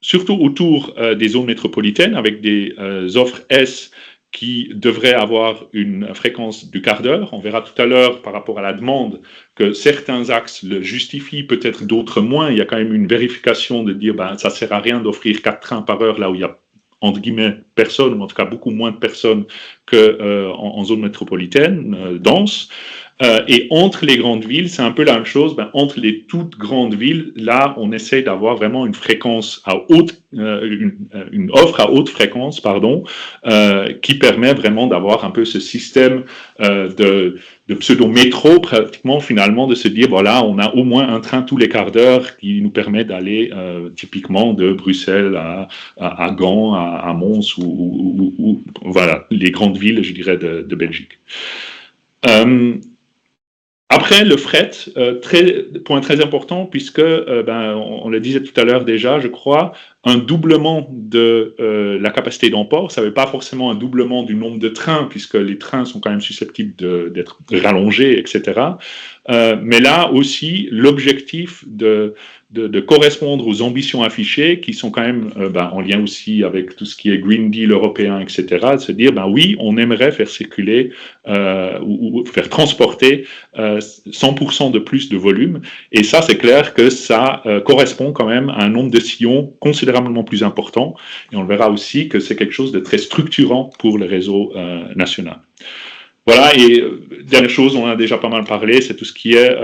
surtout autour des zones métropolitaines, avec des offres S qui devraient avoir une fréquence du quart d'heure. On verra tout à l'heure par rapport à la demande que certains axes le justifient, peut-être d'autres moins. Il y a quand même une vérification de dire ça ne sert à rien d'offrir 4 trains par heure là où il y a entre guillemets, personnes, ou en tout cas beaucoup moins de personnes qu'en zone métropolitaine, dense. Et entre les grandes villes, c'est un peu la même chose. Entre les toutes grandes villes, là, on essaie d'avoir vraiment une fréquence à une offre à haute fréquence, pardon, qui permet vraiment d'avoir un peu ce système de pseudo-métro, pratiquement, finalement, de se dire, voilà, on a au moins un train tous les quarts d'heure qui nous permet d'aller typiquement de Bruxelles à Gand, à Mons, ou voilà, les grandes villes, je dirais, de Belgique. Après, le fret, point très important, puisque, on le disait tout à l'heure déjà, je crois, un doublement de la capacité d'emport, ça ne veut pas forcément un doublement du nombre de trains, puisque les trains sont quand même susceptibles d'être rallongés, etc. Mais là aussi, l'objectif de correspondre aux ambitions affichées, qui sont quand même en lien aussi avec tout ce qui est Green Deal européen, etc., de se dire, oui, on aimerait faire circuler ou faire transporter 100% de plus de volume. Et ça, c'est clair que ça correspond quand même à un nombre de sillons considérablement plus important. Et on le verra aussi que c'est quelque chose de très structurant pour le réseau national. Voilà, et dernière chose, on en a déjà pas mal parlé, c'est tout ce qui est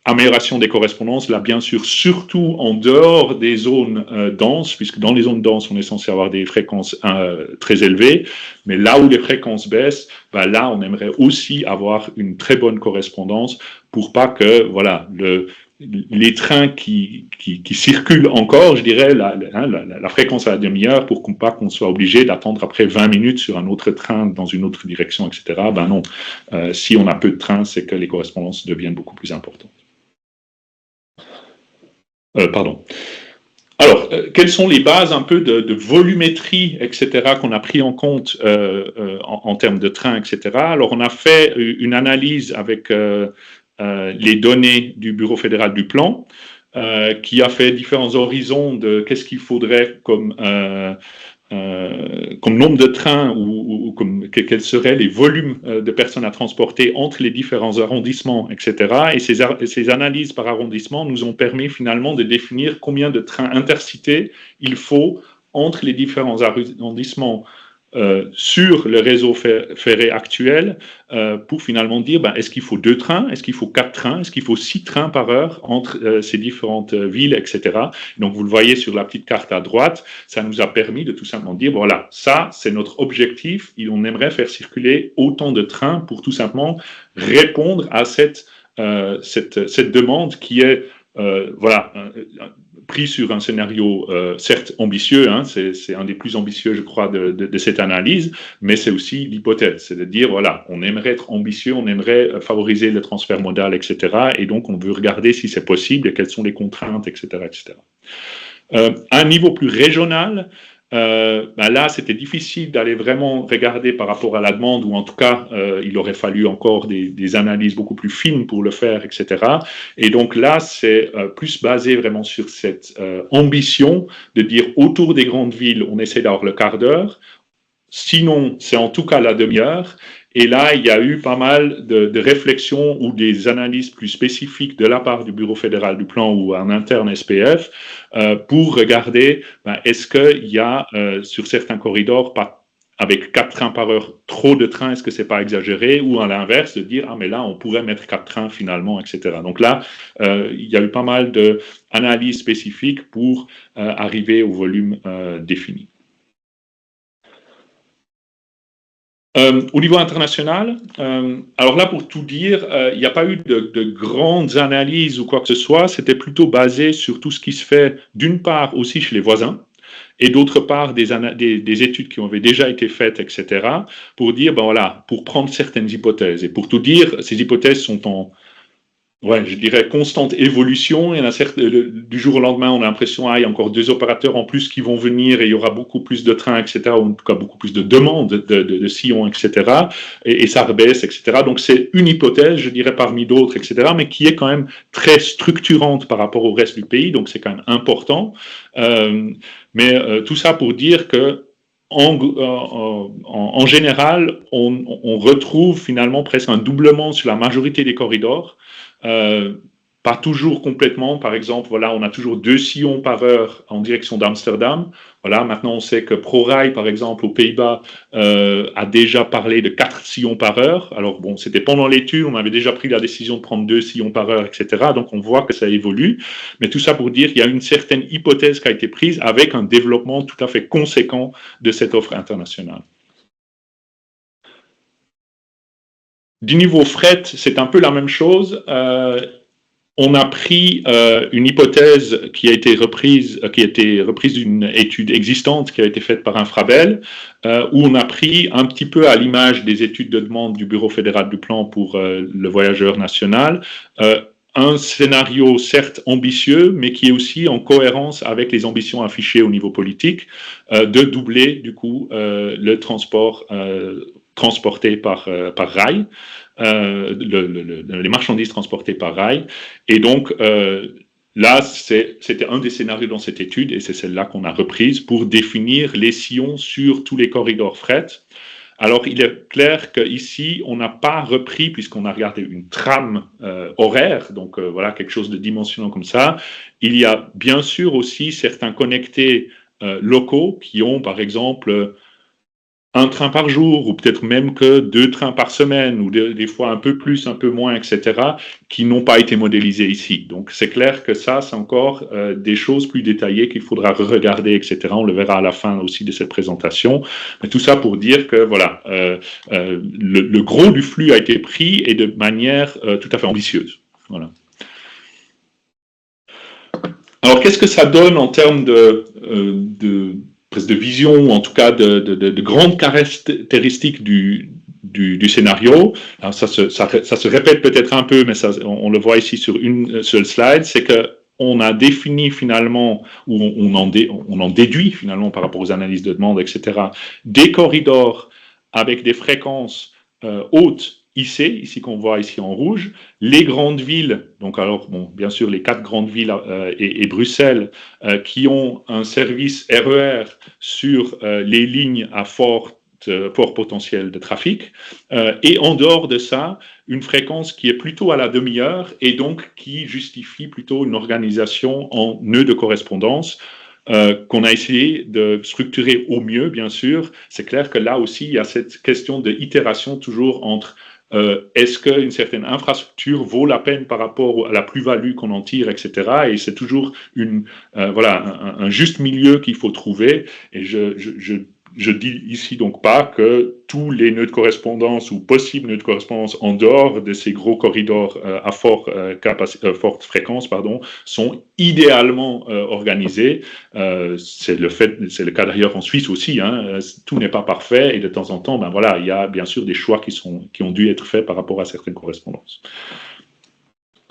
amélioration des correspondances, là bien sûr, surtout en dehors des zones denses, puisque dans les zones denses, on est censé avoir des fréquences très élevées, mais là où les fréquences baissent, là, on aimerait aussi avoir une très bonne correspondance pour pas que, voilà, les trains qui circulent encore, je dirais, la fréquence à la demi-heure pour pas qu'on soit obligé d'attendre après 20 minutes sur un autre train dans une autre direction, etc. Non, si on a peu de trains, c'est que les correspondances deviennent beaucoup plus importantes. Alors, quelles sont les bases un peu de volumétrie, etc., qu'on a pris en compte en termes de trains, etc. Alors, on a fait une analyse avec les données du Bureau fédéral du plan, qui a fait différents horizons de qu'est-ce qu'il faudrait comme nombre de trains ou quels seraient les volumes de personnes à transporter entre les différents arrondissements, etc. Et ces analyses par arrondissement nous ont permis finalement de définir combien de trains intercités il faut entre les différents arrondissements sur le réseau ferré actuel pour finalement dire est-ce qu'il faut 2 trains, est-ce qu'il faut 4 trains, est-ce qu'il faut 6 trains par heure entre ces différentes villes, etc. Donc vous le voyez sur la petite carte à droite, ça nous a permis de tout simplement dire voilà, ça c'est notre objectif, on aimerait faire circuler autant de trains pour tout simplement répondre à cette demande qui est pris sur un scénario certes ambitieux, c'est un des plus ambitieux, je crois, de cette analyse, mais c'est aussi l'hypothèse, c'est de dire, voilà, on aimerait être ambitieux, on aimerait favoriser le transfert modal, etc., et donc on veut regarder si c'est possible et quelles sont les contraintes, etc., etc. À un niveau plus régional, là, c'était difficile d'aller vraiment regarder par rapport à la demande, ou en tout cas, il aurait fallu encore des analyses beaucoup plus fines pour le faire, etc. Et donc là, c'est plus basé vraiment sur cette ambition de dire autour des grandes villes, on essaie d'avoir le quart d'heure, sinon, c'est en tout cas la demi-heure. Et là, il y a eu pas mal de réflexions ou des analyses plus spécifiques de la part du Bureau fédéral du plan ou en interne SPF pour regarder est-ce qu'il y a sur certains corridors, avec 4 trains par heure, trop de trains, est-ce que c'est pas exagéré, ou à l'inverse, de dire mais là, on pourrait mettre 4 trains finalement, etc. Donc là, il y a eu pas mal d'analyses spécifiques pour arriver au volume défini. Au niveau international, alors là, pour tout dire, il n'y a pas eu de grandes analyses ou quoi que ce soit. C'était plutôt basé sur tout ce qui se fait, d'une part, aussi chez les voisins, et d'autre part, des études qui avaient déjà été faites, etc., pour dire, voilà, pour prendre certaines hypothèses. Et pour tout dire, ces hypothèses sont en je dirais constante évolution. Il y en a du jour au lendemain, on a l'impression il y a encore 2 opérateurs en plus qui vont venir et il y aura beaucoup plus de trains, etc., ou en tout cas beaucoup plus de demandes de sillons, etc., et ça rebaisse, etc. Donc c'est une hypothèse, je dirais, parmi d'autres, etc., mais qui est quand même très structurante par rapport au reste du pays, donc c'est quand même important. Mais tout ça pour dire que en général, on retrouve finalement presque un doublement sur la majorité des corridors. pas toujours complètement. Par exemple, voilà, on a toujours 2 sillons par heure en direction d'Amsterdam. Voilà, maintenant on sait que ProRail, par exemple, aux Pays-Bas, a déjà parlé de 4 sillons par heure. Alors bon, c'était pendant l'étude, on avait déjà pris la décision de prendre 2 sillons par heure, etc. Donc on voit que ça évolue. Mais tout ça pour dire qu'il y a une certaine hypothèse qui a été prise avec un développement tout à fait conséquent de cette offre internationale. Du niveau fret, c'est un peu la même chose. On a pris une hypothèse qui a été reprise d'une étude existante qui a été faite par Infrabel, où on a pris un petit peu à l'image des études de demande du Bureau fédéral du plan pour le voyageur national, un scénario certes ambitieux, mais qui est aussi en cohérence avec les ambitions affichées au niveau politique, de doubler du coup le transport transporté par rail. Les marchandises transportées par rail. Et donc, là, c'était un des scénarios dans cette étude, et c'est celle-là qu'on a reprise pour définir les sillons sur tous les corridors fret. Alors, il est clair qu'ici, on n'a pas repris, puisqu'on a regardé une trame horaire, donc voilà, quelque chose de dimensionnant comme ça. Il y a bien sûr aussi certains connectés locaux qui ont, par exemple, un train par jour, ou peut-être même que 2 trains par semaine, ou des fois un peu plus, un peu moins, etc., qui n'ont pas été modélisés ici. Donc c'est clair que ça, c'est encore des choses plus détaillées qu'il faudra regarder, etc. On le verra à la fin aussi de cette présentation. Mais tout ça pour dire que voilà, le gros du flux a été pris et de manière tout à fait ambitieuse. Voilà. Alors qu'est-ce que ça donne en termes de vision, ou en tout cas de grandes caractéristiques du scénario? Alors ça se répète peut-être un peu, mais ça, on le voit ici sur une seule slide, c'est qu'on a défini finalement, ou on en déduit finalement par rapport aux analyses de demande, etc., des corridors avec des fréquences hautes, ici qu'on voit ici en rouge, les grandes villes, donc alors bon, bien sûr les 4 grandes villes et Bruxelles, qui ont un service RER sur les lignes à fort potentiel de trafic, et en dehors de ça, une fréquence qui est plutôt à la demi-heure et donc qui justifie plutôt une organisation en nœud de correspondance, qu'on a essayé de structurer au mieux, bien sûr. C'est clair que là aussi, il y a cette question de itération toujours entre est-ce qu'une certaine infrastructure vaut la peine par rapport à la plus-value qu'on en tire, etc. Et c'est toujours voilà, un juste milieu qu'il faut trouver. Et je dis ici donc pas que tous les nœuds de correspondance ou possibles nœuds de correspondance en dehors de ces gros corridors à forte fréquence, sont idéalement organisés. C'est le cas d'ailleurs en Suisse aussi. Hein, tout n'est pas parfait et de temps en temps, ben voilà, il y a bien sûr des choix qui ont dû être faits par rapport à certaines correspondances.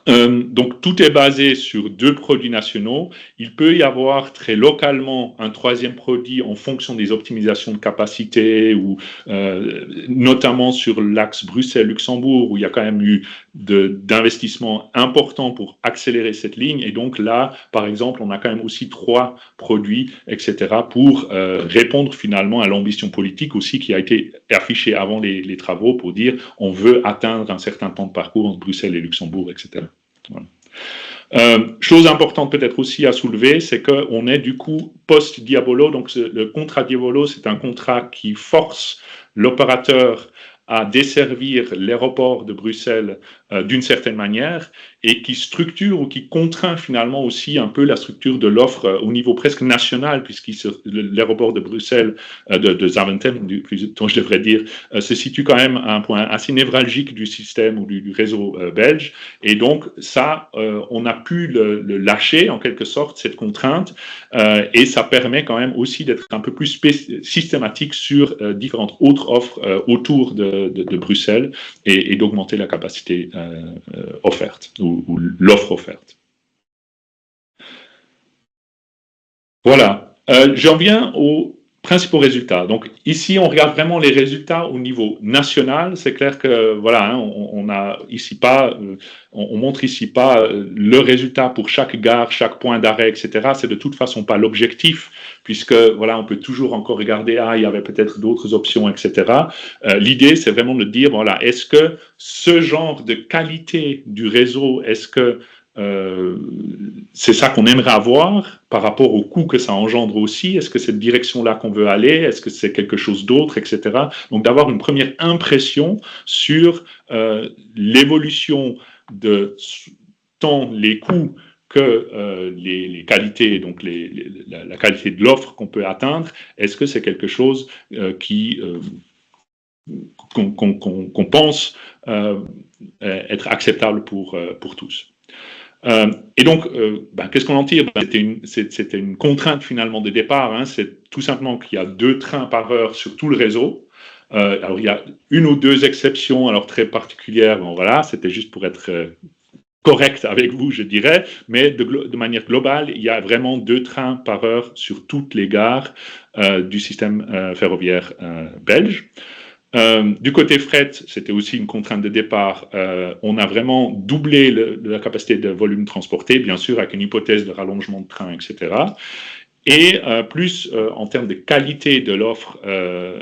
Donc tout est basé sur 2 produits nationaux. Il peut y avoir très localement un 3e produit en fonction des optimisations de capacité, ou notamment sur l'axe Bruxelles-Luxembourg, où il y a quand même eu d'investissements importants pour accélérer cette ligne. Et donc là, par exemple, on a quand même aussi 3 produits, etc., pour répondre finalement à l'ambition politique aussi qui a été affichée avant les travaux, pour dire on veut atteindre un certain temps de parcours entre Bruxelles et Luxembourg, etc. Voilà. Chose importante peut-être aussi à soulever, c'est qu'on est du coup post-Diabolo. Donc le contrat Diabolo, c'est un contrat qui force l'opérateur à desservir l'aéroport de Bruxelles d'une certaine manière, et qui structure ou qui contraint finalement aussi un peu la structure de l'offre au niveau presque national, puisque l'aéroport de Bruxelles, de Zaventem, dont je devrais dire, se situe quand même à un point assez névralgique du système ou du réseau belge. Et donc ça, on a pu le lâcher en quelque sorte, cette contrainte, et ça permet quand même aussi d'être un peu plus systématique sur différentes autres offres autour de Bruxelles, et d'augmenter la capacité offerte, ou l'offre offerte. Voilà. J'en viens aux principaux résultats. Donc ici, on regarde vraiment les résultats au niveau national. C'est clair que voilà, hein, on a ici pas, on montre ici pas le résultat pour chaque gare, chaque point d'arrêt, etc. C'est de toute façon pas l'objectif, puisque voilà, on peut toujours encore regarder, il y avait peut-être d'autres options, etc. L'idée, c'est vraiment de dire, voilà, est-ce que ce genre de qualité du réseau, est-ce que c'est ça qu'on aimerait avoir par rapport au coût que ça engendre aussi. Est-ce que c'est cette direction-là qu'on veut aller? Est-ce que c'est quelque chose d'autre, etc. Donc d'avoir une première impression sur l'évolution de tant les coûts que les qualités, donc la qualité de l'offre qu'on peut atteindre. Est-ce que c'est quelque chose qu'on pense être acceptable pour tous? Et donc, qu'est-ce qu'on en tire? C'était une contrainte finalement de départ. Hein, c'est tout simplement qu'il y a 2 trains par heure sur tout le réseau. Alors, il y a 1 ou 2 exceptions, alors très particulières. Bon, voilà, c'était juste pour être correct avec vous, je dirais. Mais de manière globale, il y a vraiment 2 trains par heure sur toutes les gares du système ferroviaire belge. Du côté fret, c'était aussi une contrainte de départ. On a vraiment doublé la capacité de volume transporté, bien sûr, avec une hypothèse de rallongement de train, etc. Et plus en termes de qualité de l'offre,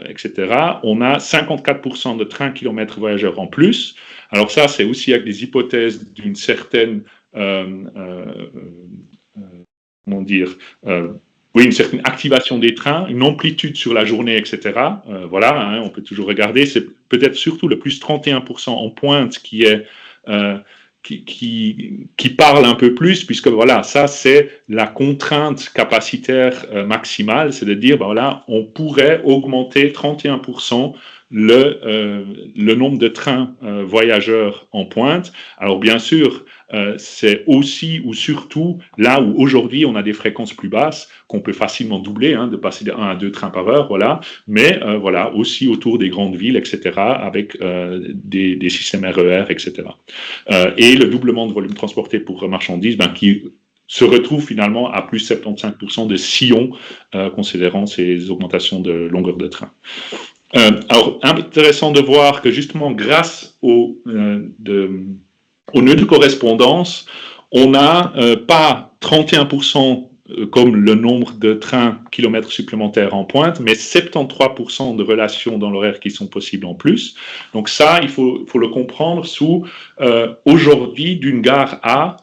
etc., on a 54% de trains kilomètres voyageurs en plus. Alors ça, c'est aussi avec des hypothèses d'une certaine, comment dire, oui, une certaine activation des trains, une amplitude sur la journée, etc. Voilà, hein, on peut toujours regarder. C'est peut-être surtout le plus 31% en pointe qui est qui parle un peu plus, puisque voilà, ça c'est la contrainte capacitaire maximale, c'est de dire, voilà, on pourrait augmenter 31% le nombre de trains voyageurs en pointe. Alors bien sûr, c'est aussi ou surtout là où aujourd'hui on a des fréquences plus basses qu'on peut facilement doubler, hein, de passer de 1 à 2 trains par heure, voilà. Mais voilà, aussi autour des grandes villes, etc., avec des systèmes RER, etc. Et le doublement de volume transporté pour marchandises, qui se retrouve finalement à plus 75% de sillons, considérant ces augmentations de longueur de train. Alors, intéressant de voir que justement, grâce au nœud de correspondance, on n'a pas 31% comme le nombre de trains kilomètres supplémentaires en pointe, mais 73% de relations dans l'horaire qui sont possibles en plus. Donc ça, il faut le comprendre sous aujourd'hui, d'une gare A,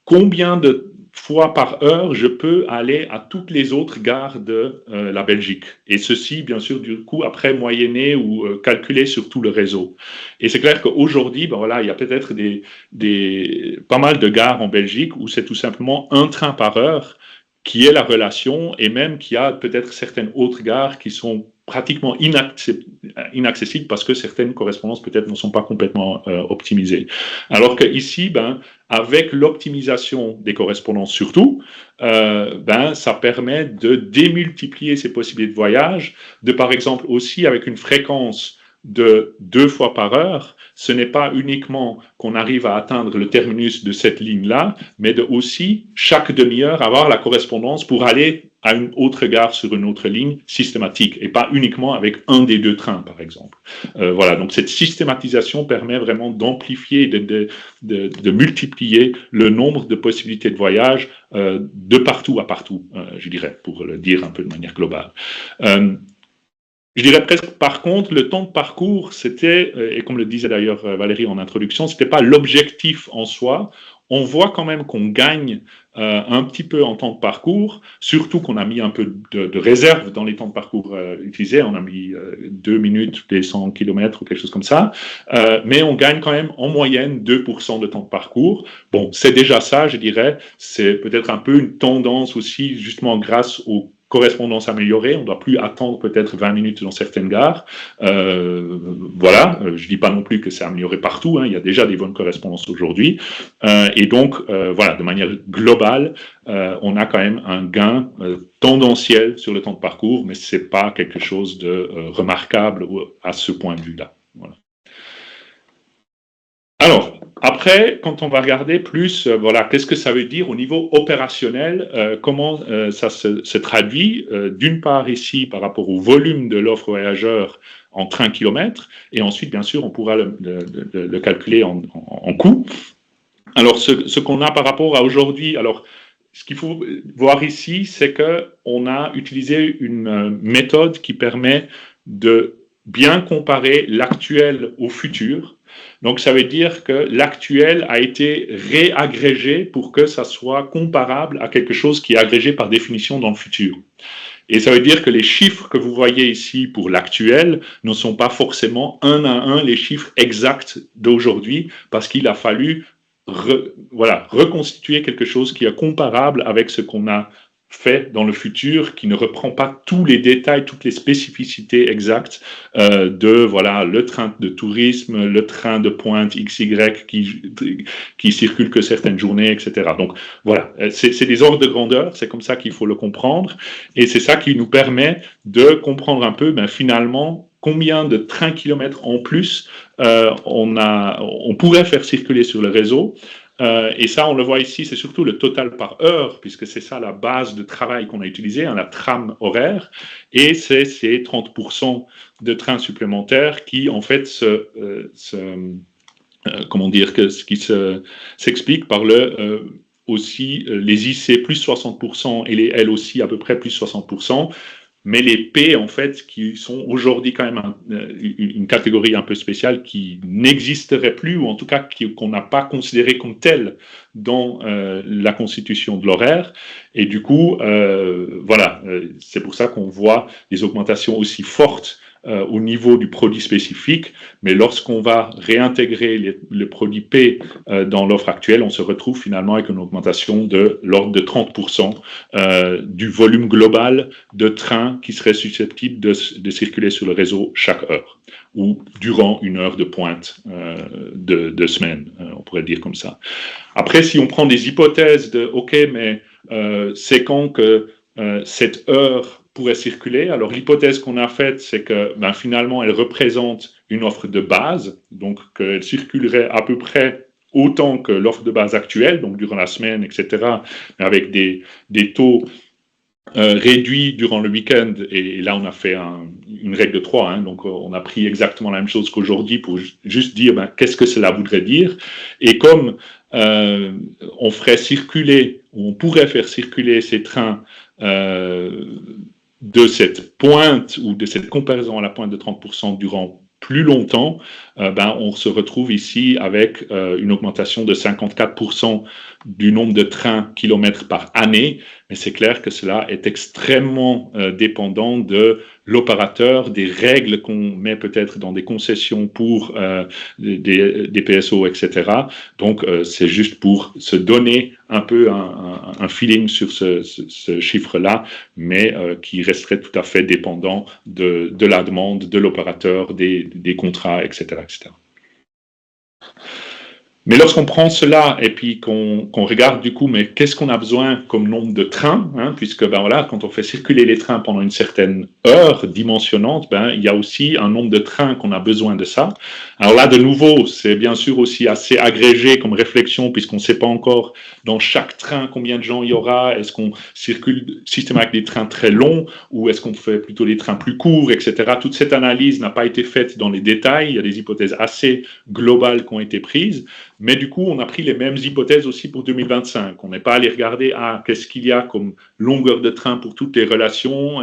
combien de fois par heure, je peux aller à toutes les autres gares de la Belgique. Et ceci, bien sûr, du coup, après moyenné ou calculé sur tout le réseau. Et c'est clair qu'aujourd'hui, voilà, il y a peut-être pas mal de gares en Belgique où c'est tout simplement un train par heure qui est la relation, et même qu'il y a peut-être certaines autres gares qui sont pratiquement inaccessibles parce que certaines correspondances peut-être ne sont pas complètement optimisées. Alors qu'ici, avec l'optimisation des correspondances surtout, ça permet de démultiplier ces possibilités de voyage, de par exemple aussi avec une fréquence de 2 fois par heure, ce n'est pas uniquement qu'on arrive à atteindre le terminus de cette ligne-là, mais de aussi, chaque demi-heure, avoir la correspondance pour aller à une autre gare sur une autre ligne systématique, et pas uniquement avec un des 2 trains, par exemple. Voilà, donc cette systématisation permet vraiment d'amplifier, de multiplier le nombre de possibilités de voyage de partout à partout, je dirais, pour le dire un peu de manière globale. Je dirais presque, par contre, le temps de parcours, c'était, et comme le disait d'ailleurs Valérie en introduction, c'était pas l'objectif en soi. On voit quand même qu'on gagne un petit peu en temps de parcours, surtout qu'on a mis un peu de réserve dans les temps de parcours utilisés. On a mis 2 minutes les 100 km ou quelque chose comme ça. Mais on gagne quand même en moyenne 2% de temps de parcours. Bon, c'est déjà ça, je dirais. C'est peut-être un peu une tendance aussi, justement grâce aux correspondance améliorée, on ne doit plus attendre peut-être 20 minutes dans certaines gares. Voilà, je ne dis pas non plus que c'est amélioré partout, hein, il y a déjà des bonnes correspondances aujourd'hui. Et donc, voilà, de manière globale, on a quand même un gain tendanciel sur le temps de parcours, mais ce n'est pas quelque chose de remarquable à ce point de vue-là. Voilà. Alors, après, quand on va regarder plus, voilà, qu'est-ce que ça veut dire au niveau opérationnel, comment ça se traduit, d'une part ici par rapport au volume de l'offre voyageur en train kilomètre, et ensuite, bien sûr, on pourra le calculer en coût. Alors, ce qu'on a par rapport à aujourd'hui, alors, ce qu'il faut voir ici, c'est qu'on a utilisé une méthode qui permet de bien comparer l'actuel au futur. Donc, ça veut dire que l'actuel a été réagrégé pour que ça soit comparable à quelque chose qui est agrégé par définition dans le futur. Et ça veut dire que les chiffres que vous voyez ici pour l'actuel ne sont pas forcément un à un les chiffres exacts d'aujourd'hui, parce qu'il a fallu reconstituer quelque chose qui est comparable avec ce qu'on a fait dans le futur, qui ne reprend pas tous les détails, toutes les spécificités exactes le train de tourisme, le train de pointe XY qui circule que certaines journées, etc. Donc voilà, c'est des ordres de grandeur, c'est comme ça qu'il faut le comprendre, et c'est ça qui nous permet de comprendre un peu, finalement, combien de trains-kilomètres en plus on pourrait faire circuler sur le réseau. Et ça, on le voit ici, c'est surtout le total par heure, puisque c'est ça la base de travail qu'on a utilisée, la trame horaire, et c'est ces 30% de trains supplémentaires qui, en fait, s'explique par aussi les IC plus 60% et les L aussi à peu près plus 60%. Mais les P, en fait, qui sont aujourd'hui quand même une catégorie un peu spéciale qui n'existerait plus, ou en tout cas qu'on n'a pas considéré comme telle dans la constitution de l'horaire. Et du coup, c'est pour ça qu'on voit des augmentations aussi fortes au niveau du produit spécifique, mais lorsqu'on va réintégrer le produit P dans l'offre actuelle, on se retrouve finalement avec une augmentation de l'ordre de 30% du volume global de trains qui seraient susceptibles de circuler sur le réseau chaque heure, ou durant une heure de pointe de semaine, on pourrait dire comme ça. Après, si on prend des hypothèses de « OK, mais c'est quand que cette heure pourrait circuler ?» Alors, l'hypothèse qu'on a faite, c'est que finalement, elle représente une offre de base, donc qu'elle circulerait à peu près autant que l'offre de base actuelle, donc durant la semaine, etc., mais avec des taux réduits durant le week-end. Et là, on a fait une règle de 3, donc on a pris exactement la même chose qu'aujourd'hui pour juste dire qu'est-ce que cela voudrait dire. Et comme on ferait circuler, ou on pourrait faire circuler ces trains de cette pointe ou de cette comparaison à la pointe de 30% durant plus longtemps, on se retrouve ici avec une augmentation de 54% du nombre de trains kilomètres par année, mais c'est clair que cela est extrêmement dépendant de l'opérateur, des règles qu'on met peut-être dans des concessions pour des PSO, etc. Donc, c'est juste pour se donner un peu un feeling sur ce chiffre-là, mais qui resterait tout à fait dépendant de la demande, de l'opérateur, des contrats, etc., etc. Mais lorsqu'on prend cela et puis qu'on regarde du coup, mais qu'est-ce qu'on a besoin comme nombre de trains, puisque quand on fait circuler les trains pendant une certaine heure dimensionnante, il y a aussi un nombre de trains qu'on a besoin de ça. Alors là, de nouveau, c'est bien sûr aussi assez agrégé comme réflexion, puisqu'on ne sait pas encore dans chaque train combien de gens il y aura. Est-ce qu'on circule systématiquement avec des trains très longs ou est-ce qu'on fait plutôt des trains plus courts, etc. Toute cette analyse n'a pas été faite dans les détails. Il y a des hypothèses assez globales qui ont été prises. Mais du coup, on a pris les mêmes hypothèses aussi pour 2025. On n'est pas allé regarder qu'est-ce qu'il y a comme longueur de train pour toutes les relations,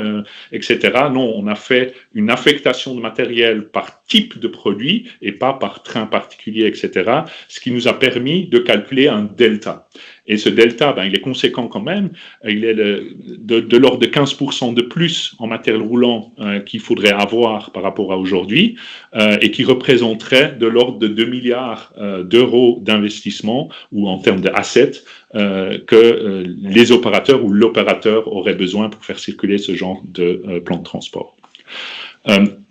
etc. Non, on a fait une affectation de matériel par type de produit et pas par train particulier, etc. Ce qui nous a permis de calculer un delta. Et ce delta, il est conséquent quand même. Il est de l'ordre de 15% de plus en matériel roulant qu'il faudrait avoir par rapport à aujourd'hui et qui représenterait de l'ordre de 2 milliards d'euros d'investissement ou en termes d'assets que les opérateurs ou l'opérateur auraient besoin pour faire circuler ce genre de plan de transport.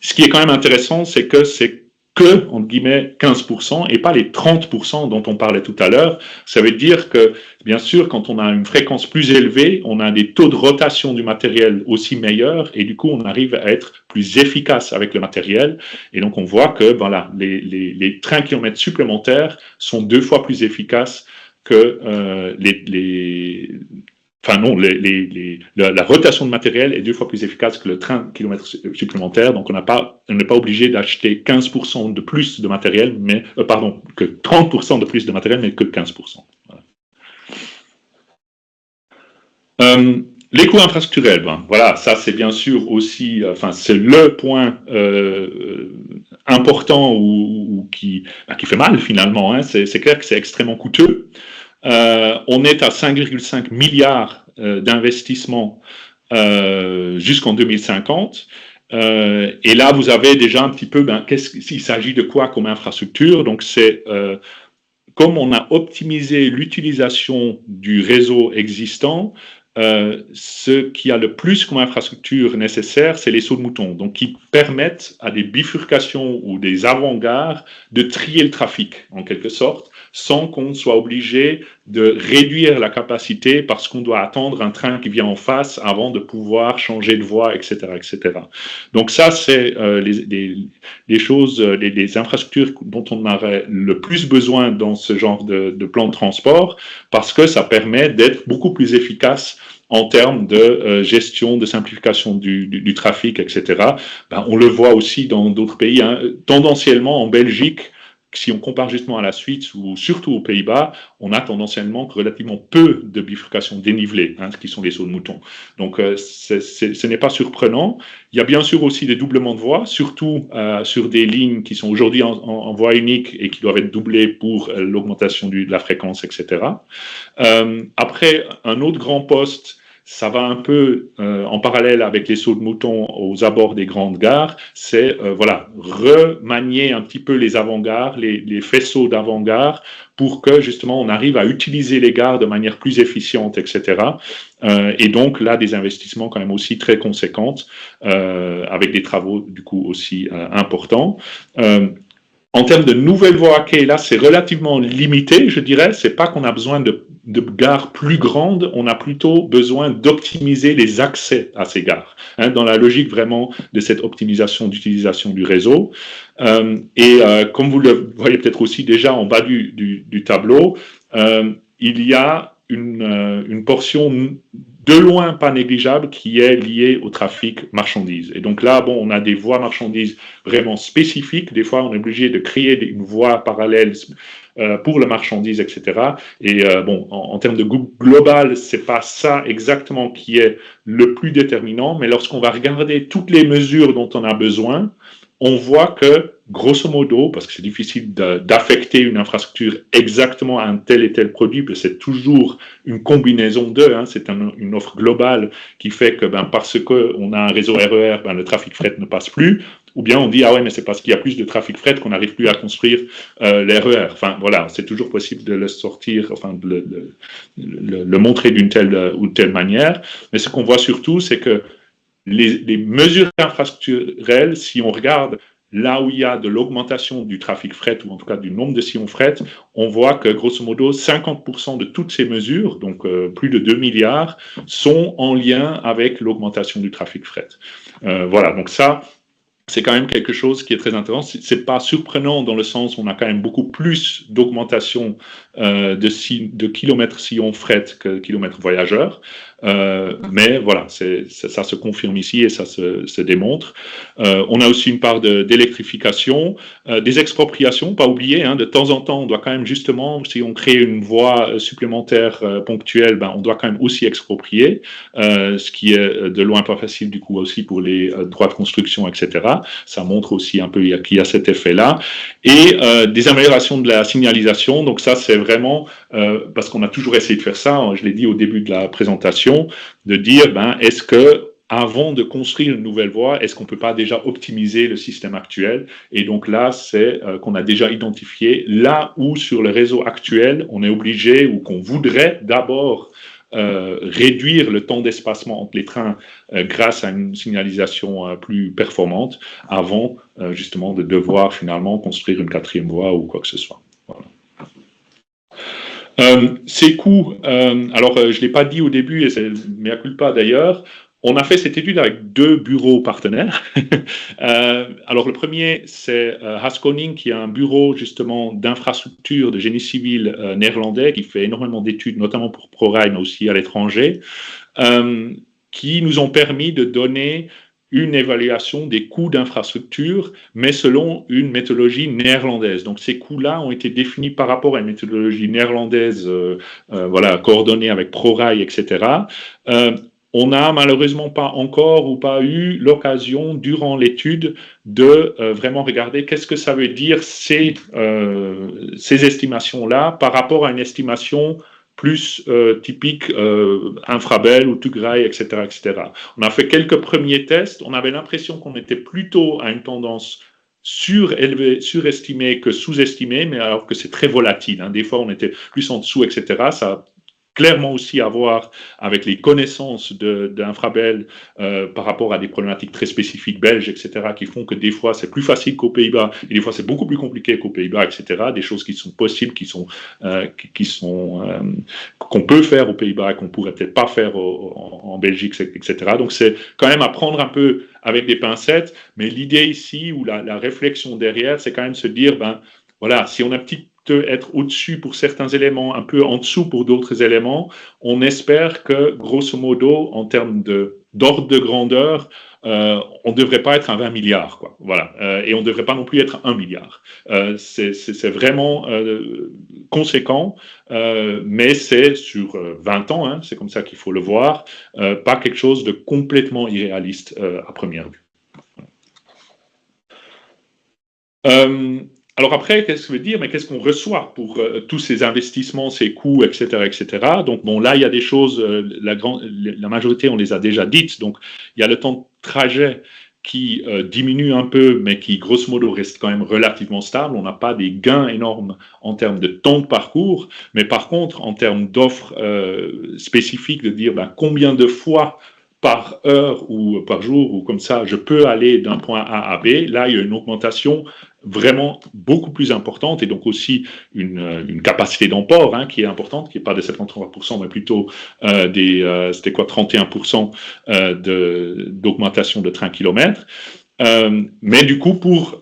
Ce qui est quand même intéressant, c'est que c'est que, entre guillemets, 15% et pas les 30% dont on parlait tout à l'heure. Ça veut dire que, bien sûr, quand on a une fréquence plus élevée, on a des taux de rotation du matériel aussi meilleurs et du coup, on arrive à être plus efficace avec le matériel. Et donc, on voit que les trains kilomètres supplémentaires sont 2 fois plus efficaces que la rotation de matériel est 2 fois plus efficace que le train kilomètre supplémentaire, donc on n'est pas obligé d'acheter 15% de plus de matériel, que 30% de plus de matériel, mais que 15%. Voilà. Les coûts infrastructurels, voilà, ça c'est bien sûr aussi, c'est le point important ou qui fait mal finalement. Hein. C'est clair que c'est extrêmement coûteux. On est à 5,5 milliards d'investissements jusqu'en 2050. Et là, vous avez déjà un petit peu, il s'agit de quoi comme infrastructure? Donc, c'est comme on a optimisé l'utilisation du réseau existant, ce qui a le plus comme infrastructure nécessaire, c'est les sauts de moutons, donc qui permettent à des bifurcations ou des avant-gares de trier le trafic, en quelque sorte, sans qu'on soit obligé de réduire la capacité parce qu'on doit attendre un train qui vient en face avant de pouvoir changer de voie, etc., etc. Donc ça, c'est les choses, les infrastructures dont on aurait le plus besoin dans ce genre de plan de transport, parce que ça permet d'être beaucoup plus efficace en termes de gestion, de simplification du trafic, etc. On le voit aussi dans d'autres pays. Hein. Tendanciellement, en Belgique, si on compare justement à la Suisse ou surtout aux Pays-Bas, on a tendanciellement relativement peu de bifurcations dénivelées, hein, qui sont les sauts de moutons. Donc, ce n'est pas surprenant. Il y a bien sûr aussi des doublements de voies, surtout sur des lignes qui sont aujourd'hui en voie unique et qui doivent être doublées pour l'augmentation de la fréquence, etc. Après, un autre grand poste, ça va un peu en parallèle avec les sauts de moutons aux abords des grandes gares, c'est remanier un petit peu les avant-gares, les faisceaux d'avant-gares, pour que justement on arrive à utiliser les gares de manière plus efficiente, etc. Et donc là, des investissements quand même aussi très conséquents, avec des travaux du coup aussi importants. En termes de nouvelles voies à quai, là, c'est relativement limité, je dirais. C'est pas qu'on a besoin de gares plus grandes, on a plutôt besoin d'optimiser les accès à ces gares, hein, dans la logique vraiment de cette optimisation d'utilisation du réseau. Comme vous le voyez peut-être aussi déjà en bas du tableau, il y a une portion de loin pas négligeable qui est liée au trafic marchandises. Et donc là, on a des voies marchandises vraiment spécifiques. Des fois, on est obligé de créer une voie parallèle pour le marchandise, etc. Et en termes de global, c'est pas ça exactement qui est le plus déterminant, mais lorsqu'on va regarder toutes les mesures dont on a besoin, on voit que, grosso modo, parce que c'est difficile d'affecter une infrastructure exactement à un tel et tel produit, parce que c'est toujours une combinaison d'eux, hein, c'est une offre globale qui fait que parce qu'on a un réseau RER, le trafic fret ne passe plus, ou bien on dit, ah ouais, mais c'est parce qu'il y a plus de trafic fret qu'on n'arrive plus à construire les RER. Enfin, voilà, c'est toujours possible de le sortir, de le montrer d'une telle ou telle manière, mais ce qu'on voit surtout, c'est que les mesures infrastructurelles, si on regarde là où il y a de l'augmentation du trafic fret, ou en tout cas du nombre de sillons fret, on voit que grosso modo 50% de toutes ces mesures, donc plus de 2 milliards, sont en lien avec l'augmentation du trafic fret. Voilà, donc ça, c'est quand même quelque chose qui est très intéressant. C'est pas surprenant dans le sens où on a quand même beaucoup plus d'augmentation de kilomètres sillons fret que kilomètres voyageurs. Mais voilà, ça se confirme ici et ça se démontre. On a aussi une part d'électrification, des expropriations, pas oublier, hein, de temps en temps, on doit quand même justement, si on crée une voie supplémentaire ponctuelle, on doit quand même aussi exproprier, ce qui est de loin pas facile du coup aussi pour les droits de construction, etc. Ça montre aussi un peu qu'il y a cet effet-là. Et des améliorations de la signalisation, donc ça c'est vraiment, parce qu'on a toujours essayé de faire ça, je l'ai dit au début de la présentation, de dire, est-ce que avant de construire une nouvelle voie, est-ce qu'on ne peut pas déjà optimiser le système actuel? Et donc là, c'est qu'on a déjà identifié là où sur le réseau actuel, on est obligé ou qu'on voudrait d'abord réduire le temps d'espacement entre les trains grâce à une signalisation plus performante avant justement de devoir finalement construire une quatrième voie ou quoi que ce soit. Voilà. Ces coûts, alors je ne l'ai pas dit au début, et c'est mea culpa d'ailleurs, on a fait cette étude avec 2 bureaux partenaires. Alors le premier, c'est Haskoning, qui est un bureau justement d'infrastructure de génie civil néerlandais, qui fait énormément d'études, notamment pour ProRail, mais aussi à l'étranger, qui nous ont permis de donner une évaluation des coûts d'infrastructure, mais selon une méthodologie néerlandaise. Donc ces coûts-là ont été définis par rapport à une méthodologie néerlandaise, coordonnée avec ProRail, etc. on n'a malheureusement pas encore ou pas eu l'occasion durant l'étude de vraiment regarder qu'est-ce que ça veut dire ces estimations-là par rapport à une estimation plus typique infrabel ou Tughray, etc., etc. On a fait quelques premiers tests, on avait l'impression qu'on était plutôt à une tendance surestimée que sous-estimée, mais alors que c'est très volatile. Hein. Des fois, on était plus en dessous, etc. Ça a clairement aussi à voir avec les connaissances d'Infrabel par rapport à des problématiques très spécifiques belges, etc., qui font que des fois c'est plus facile qu'aux Pays-Bas, et des fois c'est beaucoup plus compliqué qu'aux Pays-Bas, etc., des choses qui sont possibles, qu'on peut faire aux Pays-Bas et qu'on pourrait peut-être pas faire en Belgique, etc. Donc c'est quand même à prendre un peu avec des pincettes, mais l'idée ici, ou la réflexion derrière, c'est quand même se dire, ben voilà, si on a être au-dessus pour certains éléments, un peu en dessous pour d'autres éléments, on espère que, grosso modo, en termes d'ordre de grandeur, on ne devrait pas être à 20 milliards, quoi. Voilà. Et on ne devrait pas non plus être à 1 milliard. C'est vraiment conséquent, mais c'est sur 20 ans, hein, c'est comme ça qu'il faut le voir, pas quelque chose de complètement irréaliste à première vue. Alors après, qu'est-ce que ça veut dire? Mais qu'est-ce qu'on reçoit pour tous ces investissements, ces coûts, etc., etc. Donc bon, là, il y a des choses, la majorité, on les a déjà dites. Donc, il y a le temps de trajet qui diminue un peu, mais qui, grosso modo, reste quand même relativement stable. On n'a pas des gains énormes en termes de temps de parcours, mais par contre, en termes d'offres spécifiques, de dire combien de fois par heure ou par jour, ou comme ça, je peux aller d'un point A à B, là, il y a une augmentation vraiment beaucoup plus importante, et donc aussi une capacité d'emport qui est importante, qui n'est pas de 73%, mais plutôt c'était quoi, 31% d'augmentation de train-kilomètre. Mais du coup, pour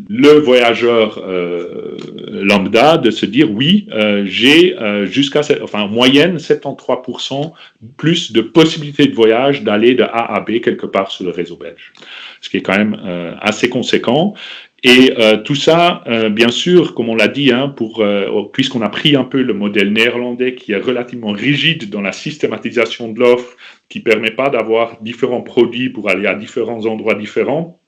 le voyageur lambda, de se dire oui, j'ai en moyenne 73% plus de possibilités de voyage d'aller de A à B quelque part sur le réseau belge, ce qui est quand même assez conséquent. Et tout ça, bien sûr, comme on l'a dit, puisqu'on a pris un peu le modèle néerlandais qui est relativement rigide dans la systématisation de l'offre, qui ne permet pas d'avoir différents produits pour aller à différents endroits différents,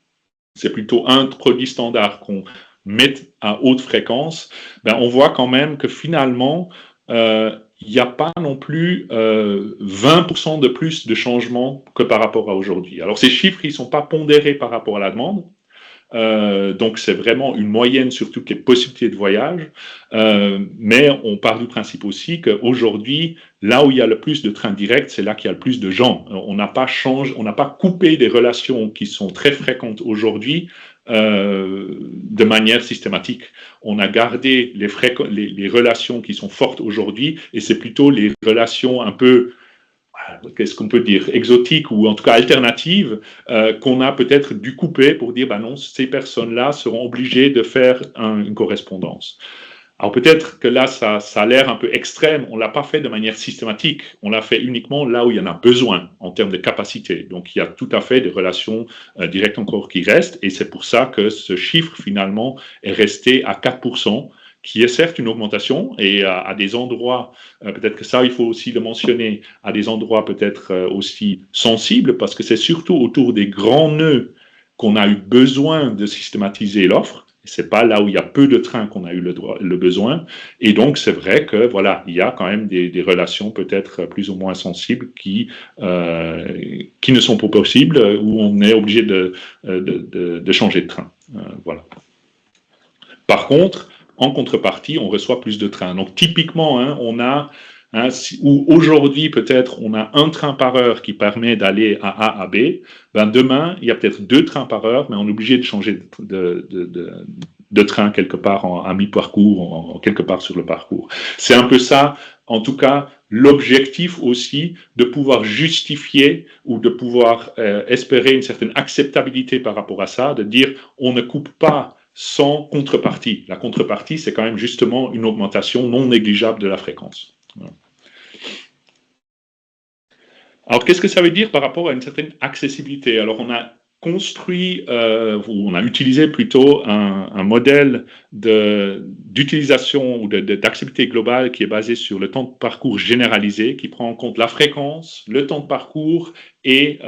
c'est plutôt un produit standard qu'on met à haute fréquence, on voit quand même que finalement, il n'y a pas non plus 20% de plus de changements que par rapport à aujourd'hui. Alors ces chiffres, ils ne sont pas pondérés par rapport à la demande, donc c'est vraiment une moyenne sur toutes les possibilités de voyage, mais on part du principe aussi qu'aujourd'hui, là où il y a le plus de trains directs, c'est là qu'il y a le plus de gens. On n'a pas coupé des relations qui sont très fréquentes aujourd'hui de manière systématique. On a gardé les relations qui sont fortes aujourd'hui, et c'est plutôt les relations un peu, qu'est-ce qu'on peut dire, exotiques ou en tout cas alternatives, qu'on a peut-être dû couper pour dire, non, ces personnes-là seront obligées de faire une correspondance. Alors peut-être que là, ça a l'air un peu extrême, on ne l'a pas fait de manière systématique, on l'a fait uniquement là où il y en a besoin en termes de capacité. Donc il y a tout à fait des relations directes encore qui restent, et c'est pour ça que ce chiffre finalement est resté à 4%, qui est certes une augmentation, et à des endroits, peut-être que ça, il faut aussi le mentionner, à des endroits peut-être aussi sensibles, parce que c'est surtout autour des grands nœuds qu'on a eu besoin de systématiser l'offre. C'est pas là où il y a peu de trains qu'on a eu le besoin. Et donc, c'est vrai que, voilà, il y a quand même des relations peut-être plus ou moins sensibles qui ne sont pas possibles, où on est obligé de changer de train. Voilà. Par contre, en contrepartie, on reçoit plus de trains. Donc, typiquement, on a, où aujourd'hui, peut-être, on a un train par heure qui permet d'aller à A à B, demain, il y a peut-être 2 trains par heure, mais on est obligé de changer de train quelque part à mi-parcours, quelque part sur le parcours. C'est un peu ça, en tout cas, l'objectif aussi de pouvoir justifier ou de pouvoir espérer une certaine acceptabilité par rapport à ça, de dire on ne coupe pas sans contrepartie. La contrepartie, c'est quand même justement une augmentation non négligeable de la fréquence. Voilà. Alors, qu'est-ce que ça veut dire par rapport à une certaine accessibilité? Alors, on a construit, ou on a utilisé plutôt un modèle d'utilisation ou d'activité globale qui est basé sur le temps de parcours généralisé, qui prend en compte la fréquence, le temps de parcours et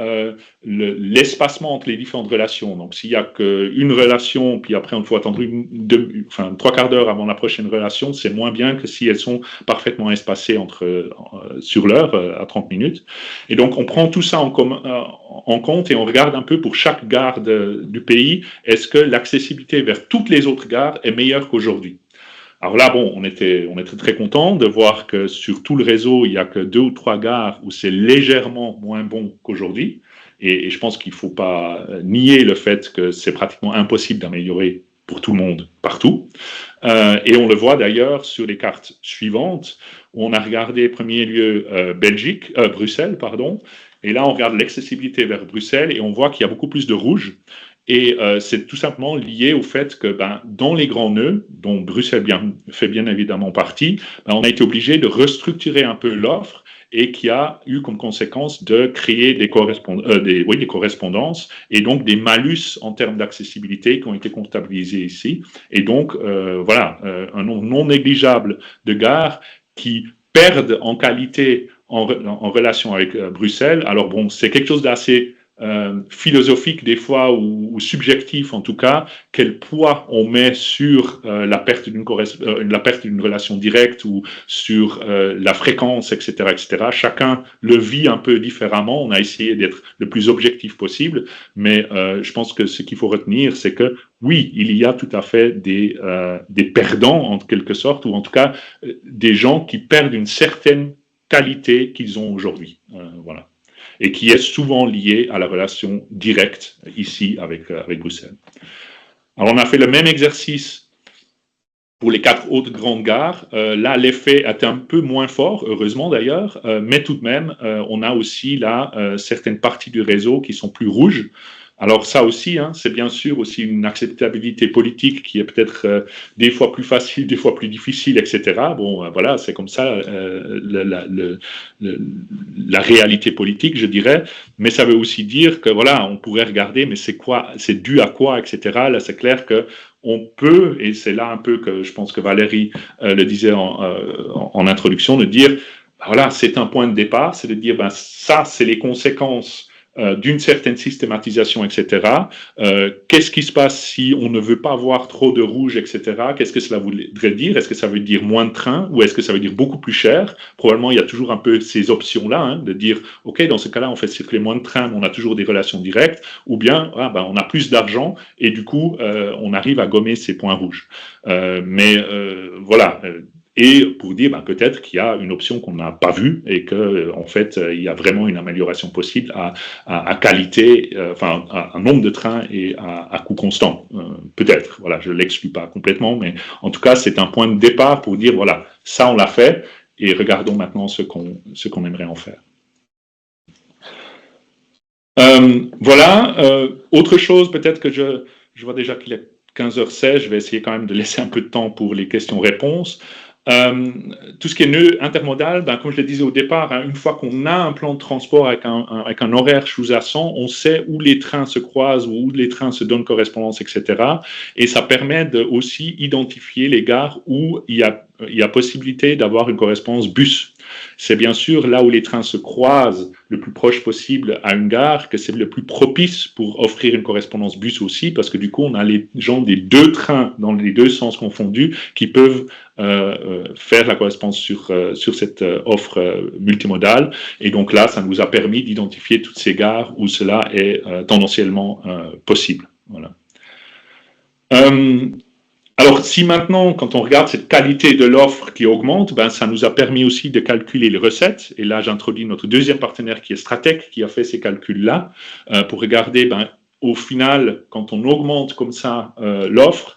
l'espacement entre les différentes relations. Donc, s'il n'y a qu'une relation, puis après on faut attendre 3/4 d'heure avant la prochaine relation, c'est moins bien que si elles sont parfaitement espacées sur l'heure, à 30 minutes. Et donc, on prend tout ça en compte et on regarde un peu pour chaque gare du pays, est-ce que l'accessibilité vers toutes les autres gares est meilleure qu'aujourd'hui? Alors là, bon, on était très content de voir que sur tout le réseau, il n'y a que 2 ou 3 gares où c'est légèrement moins bon qu'aujourd'hui. Et je pense qu'il ne faut pas nier le fait que c'est pratiquement impossible d'améliorer pour tout le monde partout. Et on le voit d'ailleurs sur les cartes suivantes, où on a regardé, premier lieu, Bruxelles, pardon. Et là, on regarde l'accessibilité vers Bruxelles et on voit qu'il y a beaucoup plus de rouge. Et c'est tout simplement lié au fait que dans les grands nœuds, dont Bruxelles fait bien évidemment partie, on a été obligé de restructurer un peu l'offre et qui a eu comme conséquence de créer des correspondances et donc des malus en termes d'accessibilité qui ont été comptabilisés ici. Et donc, un nombre non négligeable de gares qui perdent en qualité en relation avec Bruxelles. Alors bon, c'est quelque chose d'assez philosophique des fois ou subjectif en tout cas, quel poids on met sur la perte d'une relation directe ou sur la fréquence, etc., etc. Chacun le vit un peu différemment. On a essayé d'être le plus objectif possible, mais je pense que ce qu'il faut retenir, c'est que oui, il y a tout à fait des perdants en quelque sorte, ou en tout cas des gens qui perdent une certaine qualité qu'ils ont aujourd'hui. Voilà. Et qui est souvent lié à la relation directe ici avec Bruxelles. Alors, on a fait le même exercice pour les 4 autres grandes gares. Là, l'effet est un peu moins fort, heureusement d'ailleurs, mais tout de même, on a aussi là certaines parties du réseau qui sont plus rouges. Alors ça aussi, c'est bien sûr aussi une acceptabilité politique qui est peut-être des fois plus facile, des fois plus difficile, etc. Bon, voilà, c'est comme ça la réalité politique, je dirais. Mais ça veut aussi dire que voilà, on pourrait regarder, mais c'est quoi, c'est dû à quoi, etc. Là, c'est clair que on peut, et c'est là un peu que je pense que Valérie le disait en introduction, de dire, voilà, c'est un point de départ, c'est de dire, ça, c'est les conséquences d'une certaine systématisation, etc. Qu'est-ce qui se passe si on ne veut pas voir trop de rouge, etc. Qu'est-ce que cela voudrait dire? Est-ce que ça veut dire moins de trains ou est-ce que ça veut dire beaucoup plus cher? Probablement, il y a toujours un peu ces options-là, de dire, OK, dans ce cas-là, on fait circuler moins de trains, mais on a toujours des relations directes, ou bien, on a plus d'argent et du coup, on arrive à gommer ces points rouges. Voilà. Et pour dire peut-être qu'il y a une option qu'on n'a pas vue et que en fait il y a vraiment une amélioration possible à qualité, à nombre de trains et à coût constant. Peut-être, voilà, je l'exclus pas complètement, mais en tout cas c'est un point de départ pour dire voilà, ça on l'a fait et regardons maintenant ce qu'on aimerait en faire. Autre chose peut-être que je vois déjà qu'il est 15h16, je vais essayer quand même de laisser un peu de temps pour les questions-réponses. Tout ce qui est nœud intermodal, comme je le disais au départ, une fois qu'on a un plan de transport avec un horaire sous-jacent, on sait où les trains se croisent, où les trains se donnent correspondance, etc. Et ça permet de aussi identifier les gares où il y a possibilité d'avoir une correspondance bus. C'est bien sûr là où les trains se croisent le plus proche possible à une gare que c'est le plus propice pour offrir une correspondance bus aussi, parce que du coup, on a les gens des 2 trains dans les 2 sens confondus qui peuvent faire la correspondance sur cette offre multimodale. Et donc là, ça nous a permis d'identifier toutes ces gares où cela est tendanciellement possible. Voilà. Alors, si maintenant, quand on regarde cette qualité de l'offre qui augmente, ça nous a permis aussi de calculer les recettes. Et là, j'introduis notre deuxième partenaire qui est Stratec, qui a fait ces calculs-là, pour regarder, au final, quand on augmente comme ça l'offre,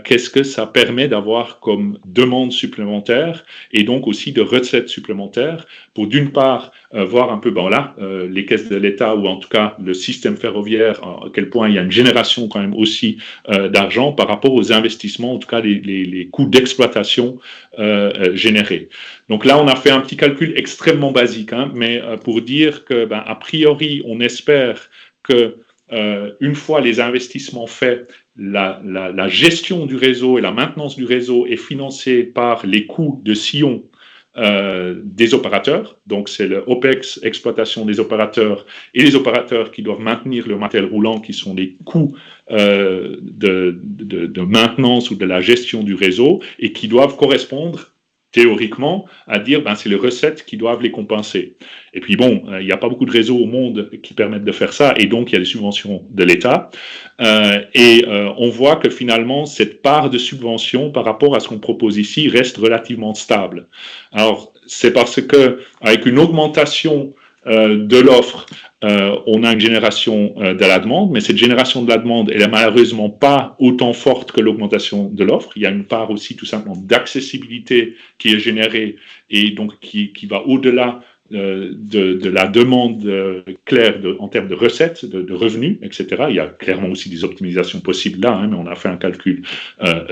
qu'est-ce que ça permet d'avoir comme demande supplémentaire et donc aussi de recettes supplémentaires pour d'une part voir un peu les caisses de l'État ou en tout cas le système ferroviaire, à quel point il y a une génération quand même aussi d'argent par rapport aux investissements, en tout cas les coûts d'exploitation générés. Donc là, on a fait un petit calcul extrêmement basique, mais pour dire que a priori, on espère que une fois les investissements faits, la gestion du réseau et la maintenance du réseau est financée par les coûts de sillon des opérateurs. Donc, c'est le OPEX, exploitation des opérateurs, et les opérateurs qui doivent maintenir le matériel roulant, qui sont les coûts de maintenance ou de la gestion du réseau, et qui doivent correspondre théoriquement, à dire c'est les recettes qui doivent les compenser. Et puis bon, il n'y a pas beaucoup de réseaux au monde qui permettent de faire ça, et donc il y a des subventions de l'État. On voit que finalement, cette part de subvention par rapport à ce qu'on propose ici reste relativement stable. Alors, c'est parce que avec une augmentation de l'offre, on a une génération de la demande, mais cette génération de la demande, elle est malheureusement pas autant forte que l'augmentation de l'offre. Il y a une part aussi tout simplement d'accessibilité qui est générée et donc qui va au-delà de la demande claire en termes de recettes, de revenus, etc. Il y a clairement aussi des optimisations possibles là, mais on a fait un calcul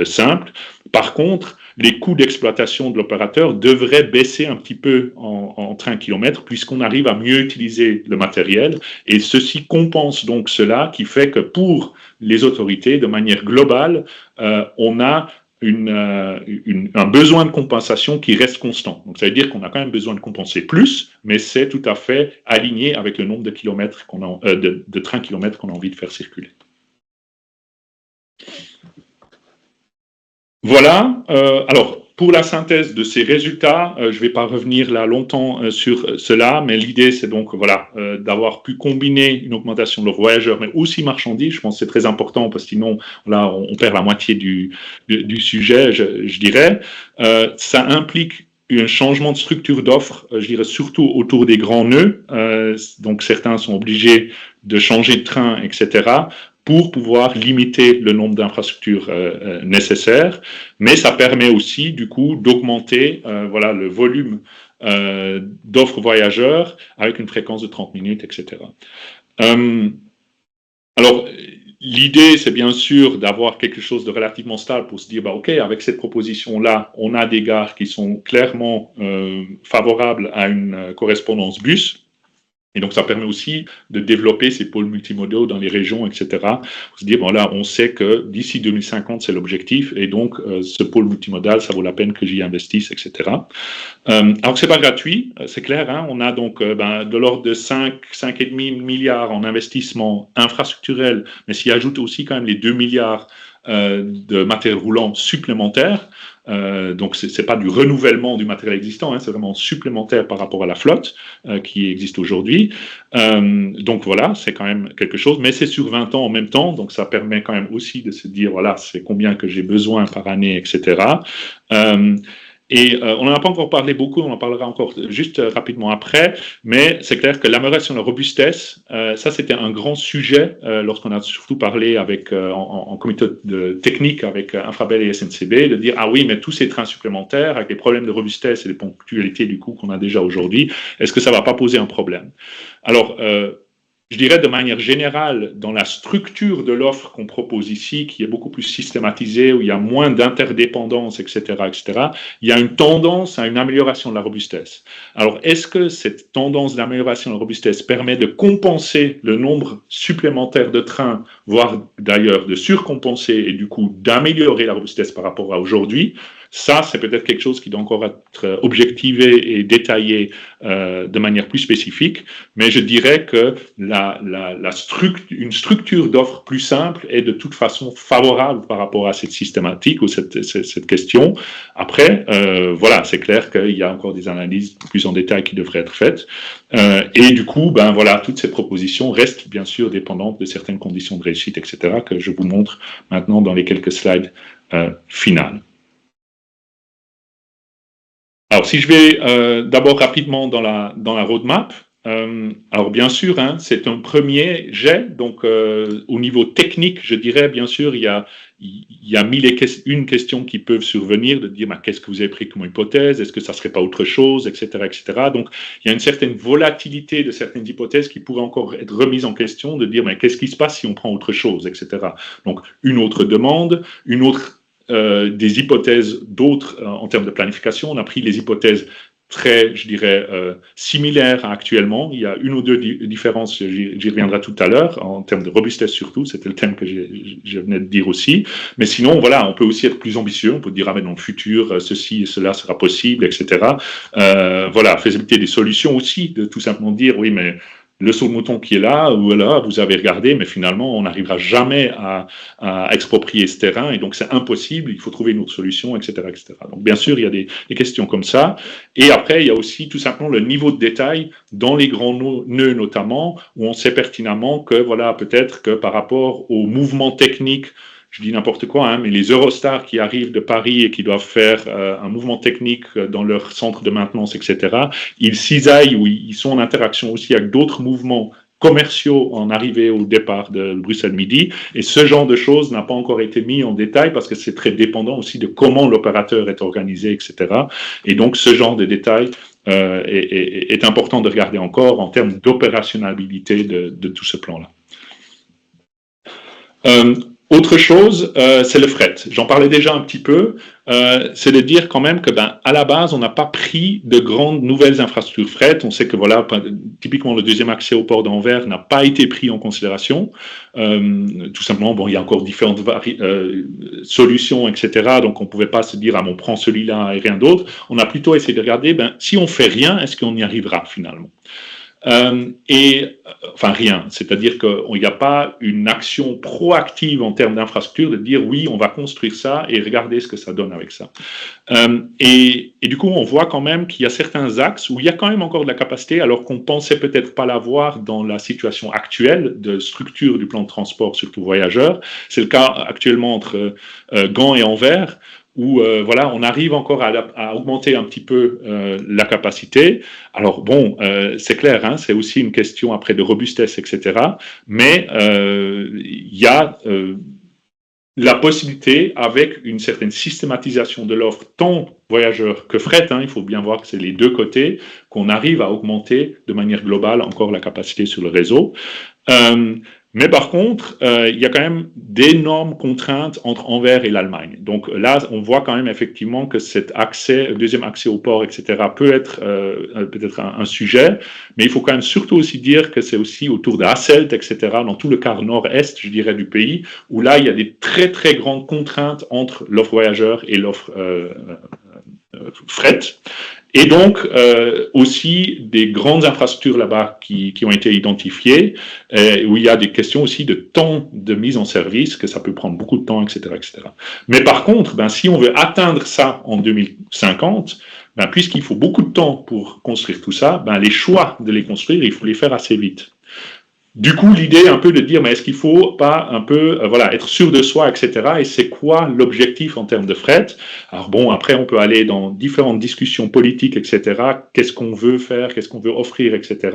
simple. Par contre, les coûts d'exploitation de l'opérateur devraient baisser un petit peu en train-kilomètre puisqu'on arrive à mieux utiliser le matériel et ceci compense donc cela qui fait que pour les autorités, de manière globale, on a un besoin de compensation qui reste constant. Donc ça veut dire qu'on a quand même besoin de compenser plus, mais c'est tout à fait aligné avec le nombre de kilomètres de trains-kilomètres qu'on a envie de faire circuler. Voilà, alors pour la synthèse de ces résultats, je ne vais pas revenir là longtemps sur cela, mais l'idée c'est donc d'avoir pu combiner une augmentation de leurs voyageurs, mais aussi marchandises. Je pense que c'est très important parce que sinon là on perd la moitié du sujet, je dirais. Ça implique un changement de structure d'offre, je dirais surtout autour des grands nœuds. Donc certains sont obligés de changer de train, etc., pour pouvoir limiter le nombre d'infrastructures nécessaires, mais ça permet aussi du coup d'augmenter le volume d'offres voyageurs avec une fréquence de 30 minutes, etc. Alors, l'idée, c'est bien sûr d'avoir quelque chose de relativement stable pour se dire, OK, avec cette proposition-là, on a des gares qui sont clairement favorables à une correspondance bus. Et donc, ça permet aussi de développer ces pôles multimodaux dans les régions, etc. Pour se dire, on sait que d'ici 2050, c'est l'objectif, et donc ce pôle multimodal, ça vaut la peine que j'y investisse, etc. Alors que c'est pas gratuit, c'est clair, hein, on a donc de l'ordre de 5,5 milliards en investissement infrastructurel, mais s'y ajoute aussi quand même les 2 milliards de matériel roulant supplémentaire. Donc c'est pas du renouvellement du matériel existant, hein, c'est vraiment supplémentaire par rapport à la flotte qui existe aujourd'hui. Donc voilà, c'est quand même quelque chose, mais c'est sur 20 ans en même temps, donc ça permet quand même aussi de se dire voilà, c'est combien que j'ai besoin par année, etc. On n'en a pas encore parlé beaucoup, on en parlera encore juste rapidement après, mais c'est clair que l'amélioration de la robustesse, ça c'était un grand sujet lorsqu'on a surtout parlé en comité technique avec Infrabel et SNCB, de dire ah oui, mais tous ces trains supplémentaires avec les problèmes de robustesse et les ponctualités du coup qu'on a déjà aujourd'hui, est-ce que ça ne va pas poser un problème? Alors, je dirais de manière générale, dans la structure de l'offre qu'on propose ici, qui est beaucoup plus systématisée, où il y a moins d'interdépendance, etc., il y a une tendance à une amélioration de la robustesse. Alors, est-ce que cette tendance d'amélioration de la robustesse permet de compenser le nombre supplémentaire de trains, voire d'ailleurs de surcompenser et du coup d'améliorer la robustesse par rapport à aujourd'hui? Ça, c'est peut-être quelque chose qui doit encore être objectivé et détaillé de manière plus spécifique, mais je dirais que une structure d'offre plus simple est de toute façon favorable par rapport à cette systématique ou cette question. Après, voilà, c'est clair qu'il y a encore des analyses plus en détail qui devraient être faites. Et du coup, toutes ces propositions restent bien sûr dépendantes de certaines conditions de réussite, etc., que je vous montre maintenant dans les quelques slides finales. Alors, si je vais d'abord rapidement dans la roadmap, alors bien sûr, hein, c'est un premier jet, donc au niveau technique, je dirais, bien sûr, il y a une question qui peuvent survenir, de dire qu'est-ce que vous avez pris comme hypothèse, est-ce que ça ne serait pas autre chose, etc., etc. Donc, il y a une certaine volatilité de certaines hypothèses qui pourraient encore être remises en question, de dire qu'est-ce qui se passe si on prend autre chose, etc. Donc, une autre demande, une autre des hypothèses d'autres en termes de planification. On a pris les hypothèses très, je dirais, similaire actuellement. Il y a une ou deux différences, j'y reviendrai tout à l'heure, en termes de robustesse surtout, c'était le thème que je venais de dire aussi. Mais sinon, voilà, on peut aussi être plus ambitieux, on peut dire, ah mais dans le futur, ceci et cela sera possible, etc. Voilà, faisabilité des solutions aussi, de tout simplement dire, oui, mais le saut de mouton qui est là, ou là, vous avez regardé, mais finalement, on n'arrivera jamais à exproprier ce terrain, et donc c'est impossible, il faut trouver une autre solution, etc., etc. Donc, bien sûr, il y a des questions comme ça. Et après, il y a aussi tout simplement le niveau de détail dans les grands nœuds notamment, où on sait pertinemment que, voilà, peut-être que par rapport au mouvement technique, je dis n'importe quoi, hein, mais les Eurostars qui arrivent de Paris et qui doivent faire un mouvement technique dans leur centre de maintenance, etc., ils cisaillent ou ils sont en interaction aussi avec d'autres mouvements commerciaux en arrivée au départ de Bruxelles Midi, et ce genre de choses n'a pas encore été mis en détail parce que c'est très dépendant aussi de comment l'opérateur est organisé, etc. Et donc ce genre de détails est important de regarder encore en termes d'opérationnalité de tout ce plan-là. Autre chose, c'est le fret. J'en parlais déjà un petit peu. C'est de dire quand même que, à la base, on n'a pas pris de grandes nouvelles infrastructures fret. On sait que voilà, typiquement le deuxième accès au port d'Anvers n'a pas été pris en considération. Tout simplement, bon, il y a encore différentes solutions, etc. Donc, on ne pouvait pas se dire, ah, on prend celui-là et rien d'autre. On a plutôt essayé de regarder, si on fait rien, est-ce qu'on y arrivera finalement? Enfin rien, c'est-à-dire qu'il n'y a pas une action proactive en termes d'infrastructure de dire oui, on va construire ça et regarder ce que ça donne avec ça. Et du coup, on voit quand même qu'il y a certains axes où il y a quand même encore de la capacité, alors qu'on pensait peut-être pas l'avoir dans la situation actuelle de structure du plan de transport, surtout voyageurs. C'est le cas actuellement entre Gand et Anvers, où voilà, on arrive encore à augmenter un petit peu la capacité. Alors bon, c'est clair, hein, c'est aussi une question après de robustesse, etc. Mais il y a la possibilité, avec une certaine systématisation de l'offre, tant voyageurs que fret, hein, il faut bien voir que c'est les deux côtés, qu'on arrive à augmenter de manière globale encore la capacité sur le réseau. Mais par contre, il y a quand même d'énormes contraintes entre Anvers et l'Allemagne. Donc là, on voit quand même effectivement que cet accès, deuxième accès au port, etc., peut être peut-être un sujet, mais il faut quand même surtout aussi dire que c'est aussi autour de Hasselt, etc., dans tout le quart nord-est, je dirais, du pays, où là, il y a des très, très grandes contraintes entre l'offre voyageur et l'offre fret. Et donc, aussi des grandes infrastructures là-bas qui ont été identifiées, où il y a des questions aussi de temps de mise en service, que ça peut prendre beaucoup de temps, etc. etc. Mais par contre, si on veut atteindre ça en 2050, puisqu'il faut beaucoup de temps pour construire tout ça, les choix de les construire, il faut les faire assez vite. Du coup, l'idée est un peu de dire, mais est-ce qu'il faut pas un peu, voilà, être sûr de soi, etc. Et c'est quoi l'objectif en termes de fret? Alors bon, après, on peut aller dans différentes discussions politiques, etc. Qu'est-ce qu'on veut faire? Qu'est-ce qu'on veut offrir, etc.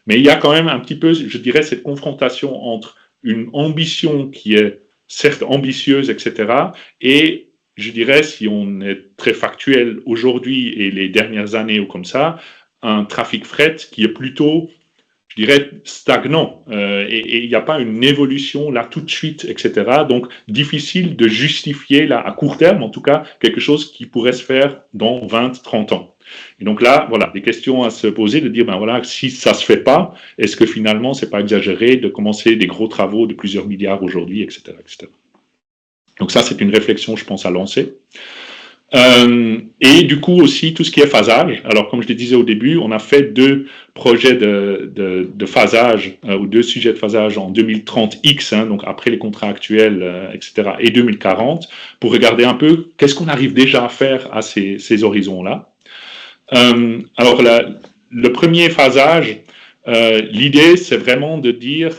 Mais il y a quand même un petit peu, je dirais, cette confrontation entre une ambition qui est certes ambitieuse, etc. Et je dirais, si on est très factuel aujourd'hui et les dernières années ou comme ça, un trafic fret qui est plutôt, je dirais, stagnant, et il n'y a pas une évolution là tout de suite, etc. Donc, difficile de justifier là, à court terme, en tout cas, quelque chose qui pourrait se faire dans 20, 30 ans. Et donc là, voilà, des questions à se poser, de dire, voilà, si ça ne se fait pas, est-ce que finalement, ce n'est pas exagéré de commencer des gros travaux de plusieurs milliards aujourd'hui, etc., etc. Donc ça, c'est une réflexion, je pense, à lancer. Et du coup aussi tout ce qui est phasage. Alors comme je le disais au début, on a fait 2 projets de phasage ou 2 sujets de phasage en 2030X, hein, donc après les contrats actuels, etc. et 2040, pour regarder un peu qu'est-ce qu'on arrive déjà à faire à ces horizons-là. Alors le premier phasage, l'idée c'est vraiment de dire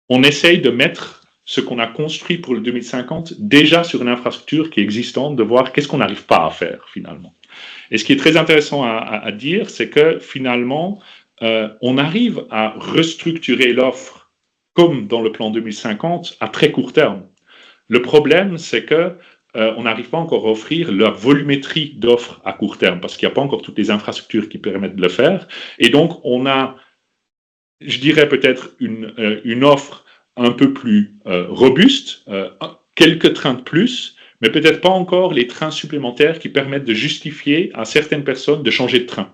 on essaye de mettre ce qu'on a construit pour le 2050 déjà sur une infrastructure qui est existante, de voir qu'est-ce qu'on n'arrive pas à faire finalement. Et ce qui est très intéressant à dire, c'est que finalement, on arrive à restructurer l'offre comme dans le plan 2050 à très court terme. Le problème, c'est que on n'arrive pas encore à offrir la volumétrie d'offres à court terme, parce qu'il n'y a pas encore toutes les infrastructures qui permettent de le faire. Et donc, on a, je dirais peut-être une offre un peu plus robuste, quelques trains de plus, mais peut-être pas encore les trains supplémentaires qui permettent de justifier à certaines personnes de changer de train.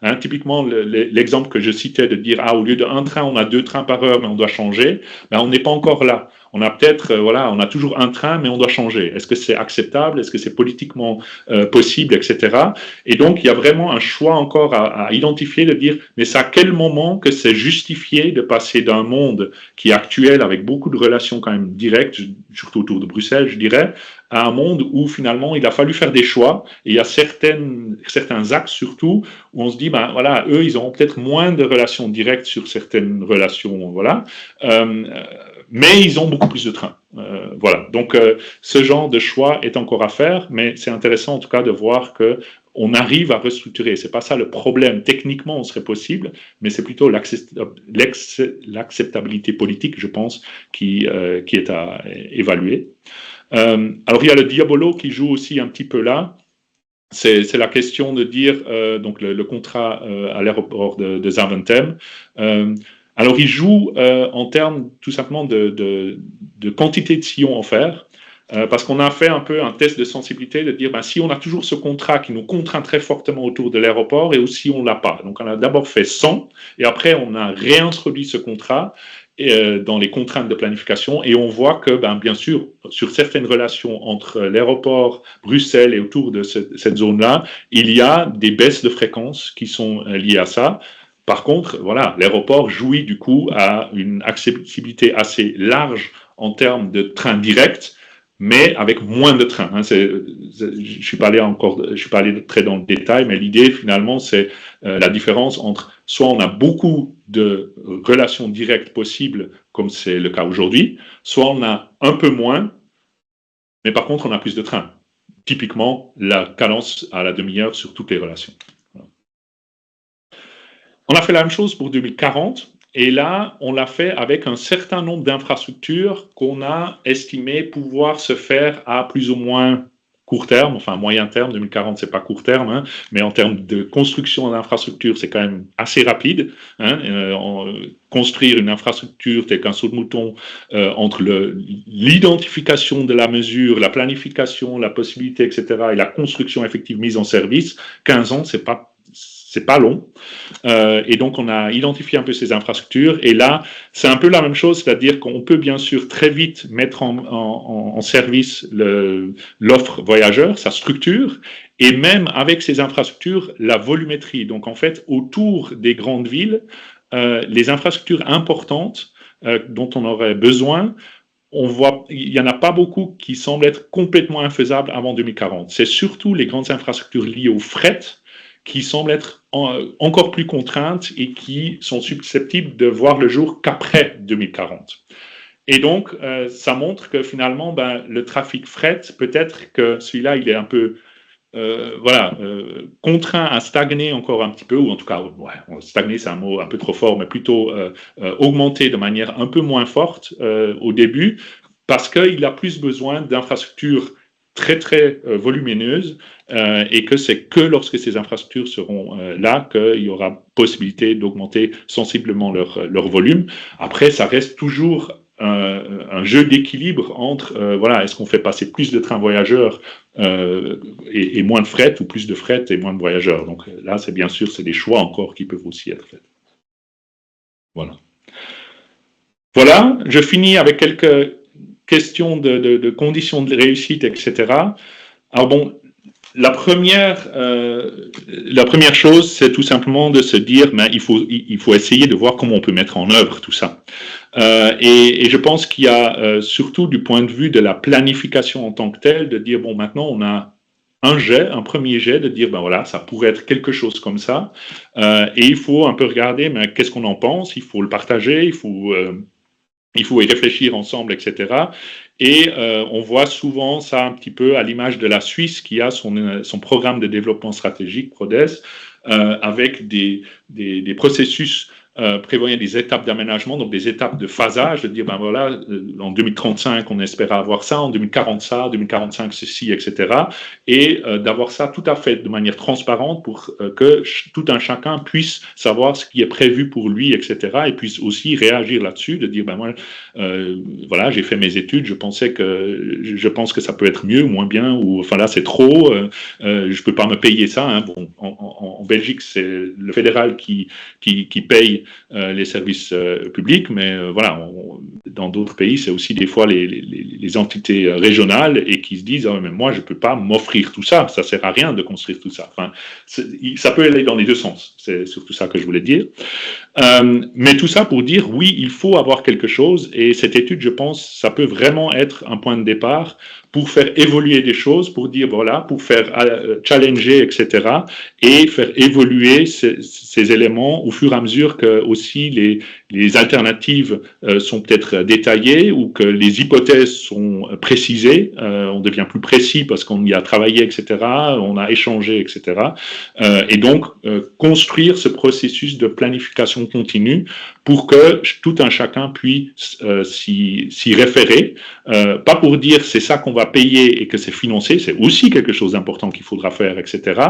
Hein, typiquement, l'exemple que je citais de dire, au lieu d'un train, on a 2 trains par heure, mais on doit changer, on n'est pas encore là. On a peut-être, on a toujours un train, mais on doit changer. Est-ce que c'est acceptable? Est-ce que c'est politiquement possible, etc. Et donc, il y a vraiment un choix encore à identifier, de dire, mais c'est à quel moment que c'est justifié de passer d'un monde qui est actuel, avec beaucoup de relations quand même directes, surtout autour de Bruxelles, je dirais, à un monde où finalement il a fallu faire des choix, et il y a certains axes surtout où on se dit, eux, ils auront peut-être moins de relations directes sur certaines relations, mais ils ont beaucoup plus de trains. Donc ce genre de choix est encore à faire, mais c'est intéressant en tout cas de voir que on arrive à restructurer. C'est pas ça le problème. Techniquement, on serait possible, mais c'est plutôt l'acceptabilité politique, je pense, qui est à évaluer. Alors il y a le diabolo qui joue aussi un petit peu là. C'est la question de dire donc le contrat à l'aéroport de Zaventem. Alors il joue en termes tout simplement de quantité de sillons offerts. Parce qu'on a fait un peu un test de sensibilité de dire si on a toujours ce contrat qui nous contraint très fortement autour de l'aéroport et aussi on l'a pas. Donc on a d'abord fait 100 et après on a réintroduit ce contrat dans les contraintes de planification et on voit que bien sûr sur certaines relations entre l'aéroport, Bruxelles et autour de cette zone-là, il y a des baisses de fréquences qui sont liées à ça. Par contre, l'aéroport jouit du coup à une accessibilité assez large en termes de trains directs, mais avec moins de trains. Je suis pas allé très dans le détail, mais l'idée finalement c'est la différence entre soit on a beaucoup de relations directes possibles, comme c'est le cas aujourd'hui, soit on a un peu moins, mais par contre on a plus de trains. Typiquement la cadence à la demi-heure sur toutes les relations. Voilà. On a fait la même chose pour 2040. Et là, on l'a fait avec un certain nombre d'infrastructures qu'on a estimé pouvoir se faire à plus ou moins court terme, enfin moyen terme. 2040, c'est pas court terme, mais en termes de construction d'infrastructures, c'est quand même assez rapide. Construire une infrastructure telle qu'un saut de mouton entre l'identification de la mesure, la planification, la possibilité, etc., et la construction effective mise en service, 15 ans, c'est pas long. Et donc, on a identifié un peu ces infrastructures. Et là, c'est un peu la même chose, c'est-à-dire qu'on peut bien sûr très vite mettre en service l'offre voyageur, sa structure, et même avec ces infrastructures, la volumétrie. Donc, en fait, autour des grandes villes, les infrastructures importantes dont on aurait besoin, on voit, il n'y en a pas beaucoup qui semblent être complètement infaisables avant 2040. C'est surtout les grandes infrastructures liées au fret qui semblent être encore plus contraintes et qui sont susceptibles de voir le jour qu'après 2040. Et donc, ça montre que finalement, le trafic fret, peut-être que celui-là, il est un peu contraint à stagner encore un petit peu, ou en tout cas, stagner, c'est un mot un peu trop fort, mais plutôt augmenter de manière un peu moins forte au début, parce qu'il a plus besoin d'infrastructures très très volumineuses et que c'est que lorsque ces infrastructures seront là qu'il y aura possibilité d'augmenter sensiblement leur volume. Après, ça reste toujours un jeu d'équilibre entre est-ce qu'on fait passer plus de trains voyageurs et moins de fret, ou plus de fret et moins de voyageurs. Donc là, c'est bien sûr, c'est des choix encore qui peuvent aussi être faits. Voilà, je finis avec quelques questions de conditions de réussite, etc. Alors bon, la première chose, c'est tout simplement de se dire, il faut essayer de voir comment on peut mettre en œuvre tout ça. Et je pense qu'il y a surtout du point de vue de la planification en tant que telle, de dire, maintenant on a un premier jet, de dire, ça pourrait être quelque chose comme ça. Et il faut un peu regarder, qu'est-ce qu'on en pense, il faut le partager, il faut y réfléchir ensemble, etc. Et on voit souvent ça un petit peu à l'image de la Suisse qui a son programme de développement stratégique, PRODES, avec des processus prévoyant des étapes d'aménagement, donc des étapes de phasage, de dire, ben voilà, en 2035, on espère avoir ça, en 2040 ça, 2045 ceci, etc. Et d'avoir ça tout à fait de manière transparente pour que tout un chacun puisse savoir ce qui est prévu pour lui, etc. Et puisse aussi réagir là-dessus, de dire, ben moi, voilà, j'ai fait mes études, je pense que ça peut être mieux ou moins bien, ou enfin là, c'est trop, je peux pas me payer ça. Hein. Bon, en Belgique, c'est le fédéral qui paye les services publics, mais voilà, dans d'autres pays, c'est aussi des fois les entités régionales et qui se disent oh, mais moi je peux pas m'offrir tout ça, ça sert à rien de construire tout ça. Enfin, ça peut aller dans les deux sens. C'est surtout ça que je voulais dire. Mais tout ça pour dire oui, il faut avoir quelque chose et cette étude, je pense, ça peut vraiment être un point de départ pour faire évoluer des choses, pour dire voilà, pour faire challenger, etc. et faire évoluer ces éléments au fur et à mesure que aussi les alternatives sont peut-être détaillées ou que les hypothèses sont précisées. On devient plus précis parce qu'on y a travaillé, etc. On a échangé, etc. Et donc construire ce processus de planification continue pour que tout un chacun puisse s'y référer. Pas pour dire c'est ça qu'on va payer et que c'est financé, c'est aussi quelque chose d'important qu'il faudra faire, etc.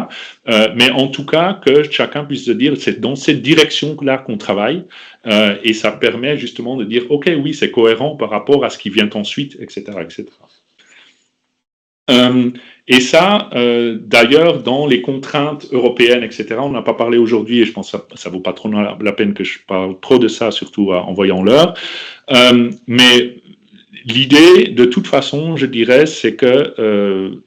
Mais en tout cas, que chacun puisse se dire c'est dans cette direction-là qu'on travaille et ça permet justement de dire ok, oui, c'est cohérent par rapport à ce qui vient ensuite, etc. etc. Et ça, d'ailleurs, dans les contraintes européennes, etc., on n'a pas parlé aujourd'hui, et je pense que ça vaut pas trop la peine que je parle trop de ça, surtout en voyant l'heure. Mais l'idée, de toute façon, je dirais, c'est que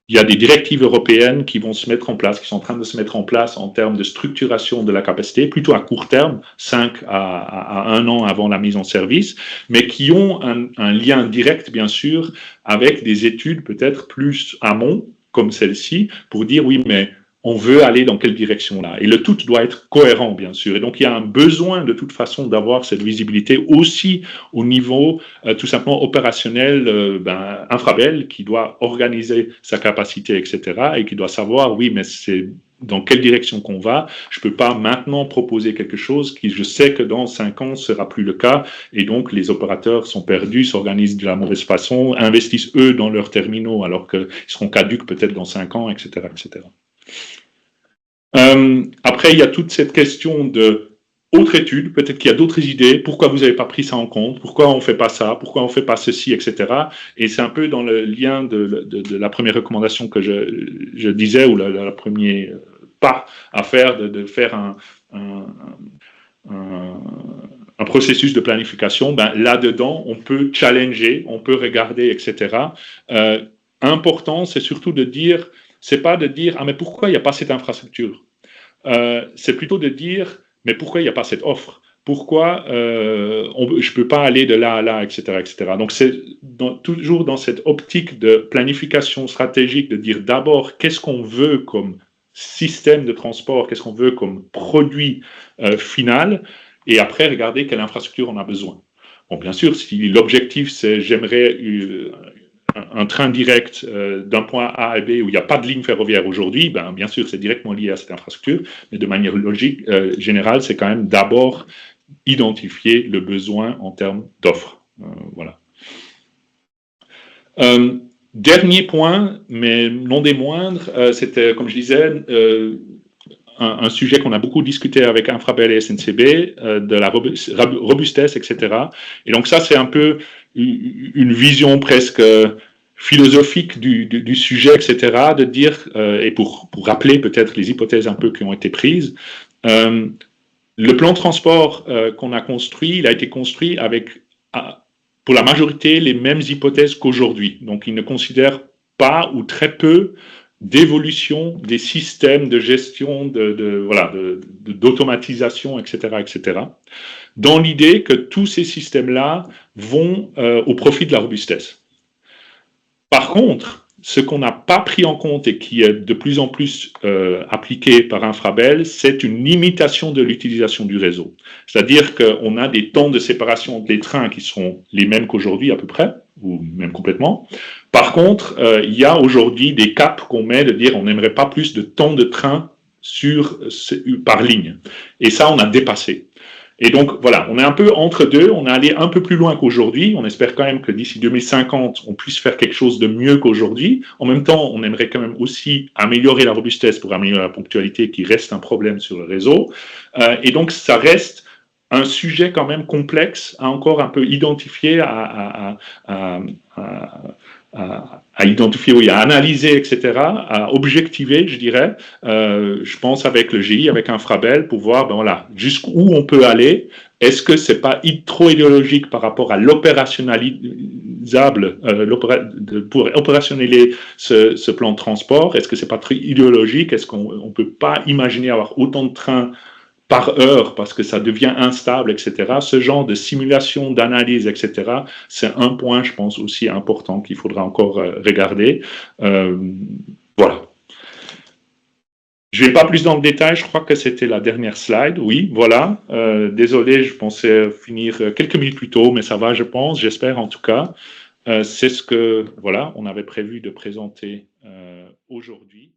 il y a des directives européennes qui vont se mettre en place, qui sont en train de se mettre en place en termes de structuration de la capacité, plutôt à court terme, 5 à 1 an avant la mise en service, mais qui ont un lien direct, bien sûr, avec des études peut-être plus amont, comme celle-ci, pour dire oui, mais on veut aller dans quelle direction là. Et le tout doit être cohérent, bien sûr. Et donc, il y a un besoin, de toute façon, d'avoir cette visibilité aussi au niveau, tout simplement, opérationnel, Infrabel, qui doit organiser sa capacité, etc., et qui doit savoir, oui, mais c'est dans quelle direction qu'on va. Je peux pas maintenant proposer quelque chose qui, je sais que dans 5 ans, sera plus le cas, et donc les opérateurs sont perdus, s'organisent de la mauvaise façon, investissent eux dans leurs terminaux, alors qu'ils seront caducs peut-être dans 5 ans, etc., etc. Après, il y a toute cette question de autres études, peut-être qu'il y a d'autres idées, pourquoi vous n'avez pas pris ça en compte, pourquoi on ne fait pas ça, pourquoi on ne fait pas ceci, etc. Et c'est un peu dans le lien de la première recommandation que je disais, ou la premier pas à faire, de faire un processus de planification. Ben, là-dedans, on peut challenger, on peut regarder, etc. Important, c'est surtout de dire, c'est pas de dire, ah mais pourquoi il n'y a pas cette infrastructure? C'est plutôt de dire, mais pourquoi il n'y a pas cette offre? Pourquoi je ne peux pas aller de là à là, etc., etc. Donc c'est toujours dans cette optique de planification stratégique, de dire d'abord qu'est-ce qu'on veut comme système de transport, qu'est-ce qu'on veut comme produit final, et après regarder quelle infrastructure on a besoin. Bon, bien sûr, si l'objectif c'est j'aimerais un train direct d'un point A à B où il n'y a pas de ligne ferroviaire aujourd'hui, ben, bien sûr, c'est directement lié à cette infrastructure, mais de manière logique, générale, c'est quand même d'abord identifier le besoin en termes d'offres. Voilà. Dernier point, mais non des moindres, c'était, comme je disais, un sujet qu'on a beaucoup discuté avec Infrabel et SNCB, de la robustesse, etc. Et donc ça, c'est un peu une vision presque philosophique du sujet, etc., de dire, et pour rappeler peut-être les hypothèses un peu qui ont été prises, le plan de transport qu'on a construit, il a été construit avec, pour la majorité, les mêmes hypothèses qu'aujourd'hui. Donc, il ne considère pas ou très peu d'évolution des systèmes de gestion, d'automatisation, etc., etc., dans l'idée que tous ces systèmes-là vont au profit de la robustesse. Par contre, ce qu'on n'a pas pris en compte et qui est de plus en plus appliqué par Infrabel, c'est une limitation de l'utilisation du réseau. C'est-à-dire qu'on a des temps de séparation entre les trains qui sont les mêmes qu'aujourd'hui à peu près, ou même complètement. Par contre, il y a aujourd'hui des caps qu'on met de dire on n'aimerait pas plus de temps de train par ligne. Et ça, on a dépassé. Et donc, voilà, on est un peu entre deux, on est allé un peu plus loin qu'aujourd'hui, on espère quand même que d'ici 2050, on puisse faire quelque chose de mieux qu'aujourd'hui. En même temps, on aimerait quand même aussi améliorer la robustesse pour améliorer la ponctualité, qui reste un problème sur le réseau. Et donc, ça reste un sujet quand même complexe à encore un peu identifier, à identifier, oui, à analyser, etc., à objectiver, je dirais. Je pense avec le GI, avec Infrabel, pour voir, ben voilà, jusqu'où on peut aller. Est-ce que c'est pas trop idéologique par rapport à l'opérationnalisable, pour opérationnaliser ce plan de transport? Est-ce que c'est pas très idéologique? Est-ce qu'on peut pas imaginer avoir autant de trains par heure parce que ça devient instable, etc. Ce genre de simulation, d'analyse, etc., c'est un point, je pense, aussi important qu'il faudra encore regarder. Voilà. Je ne vais pas plus dans le détail, je crois que c'était la dernière slide. Oui, voilà. Désolé, je pensais finir quelques minutes plus tôt, mais ça va, je pense, j'espère en tout cas. C'est ce que, voilà, on avait prévu de présenter aujourd'hui.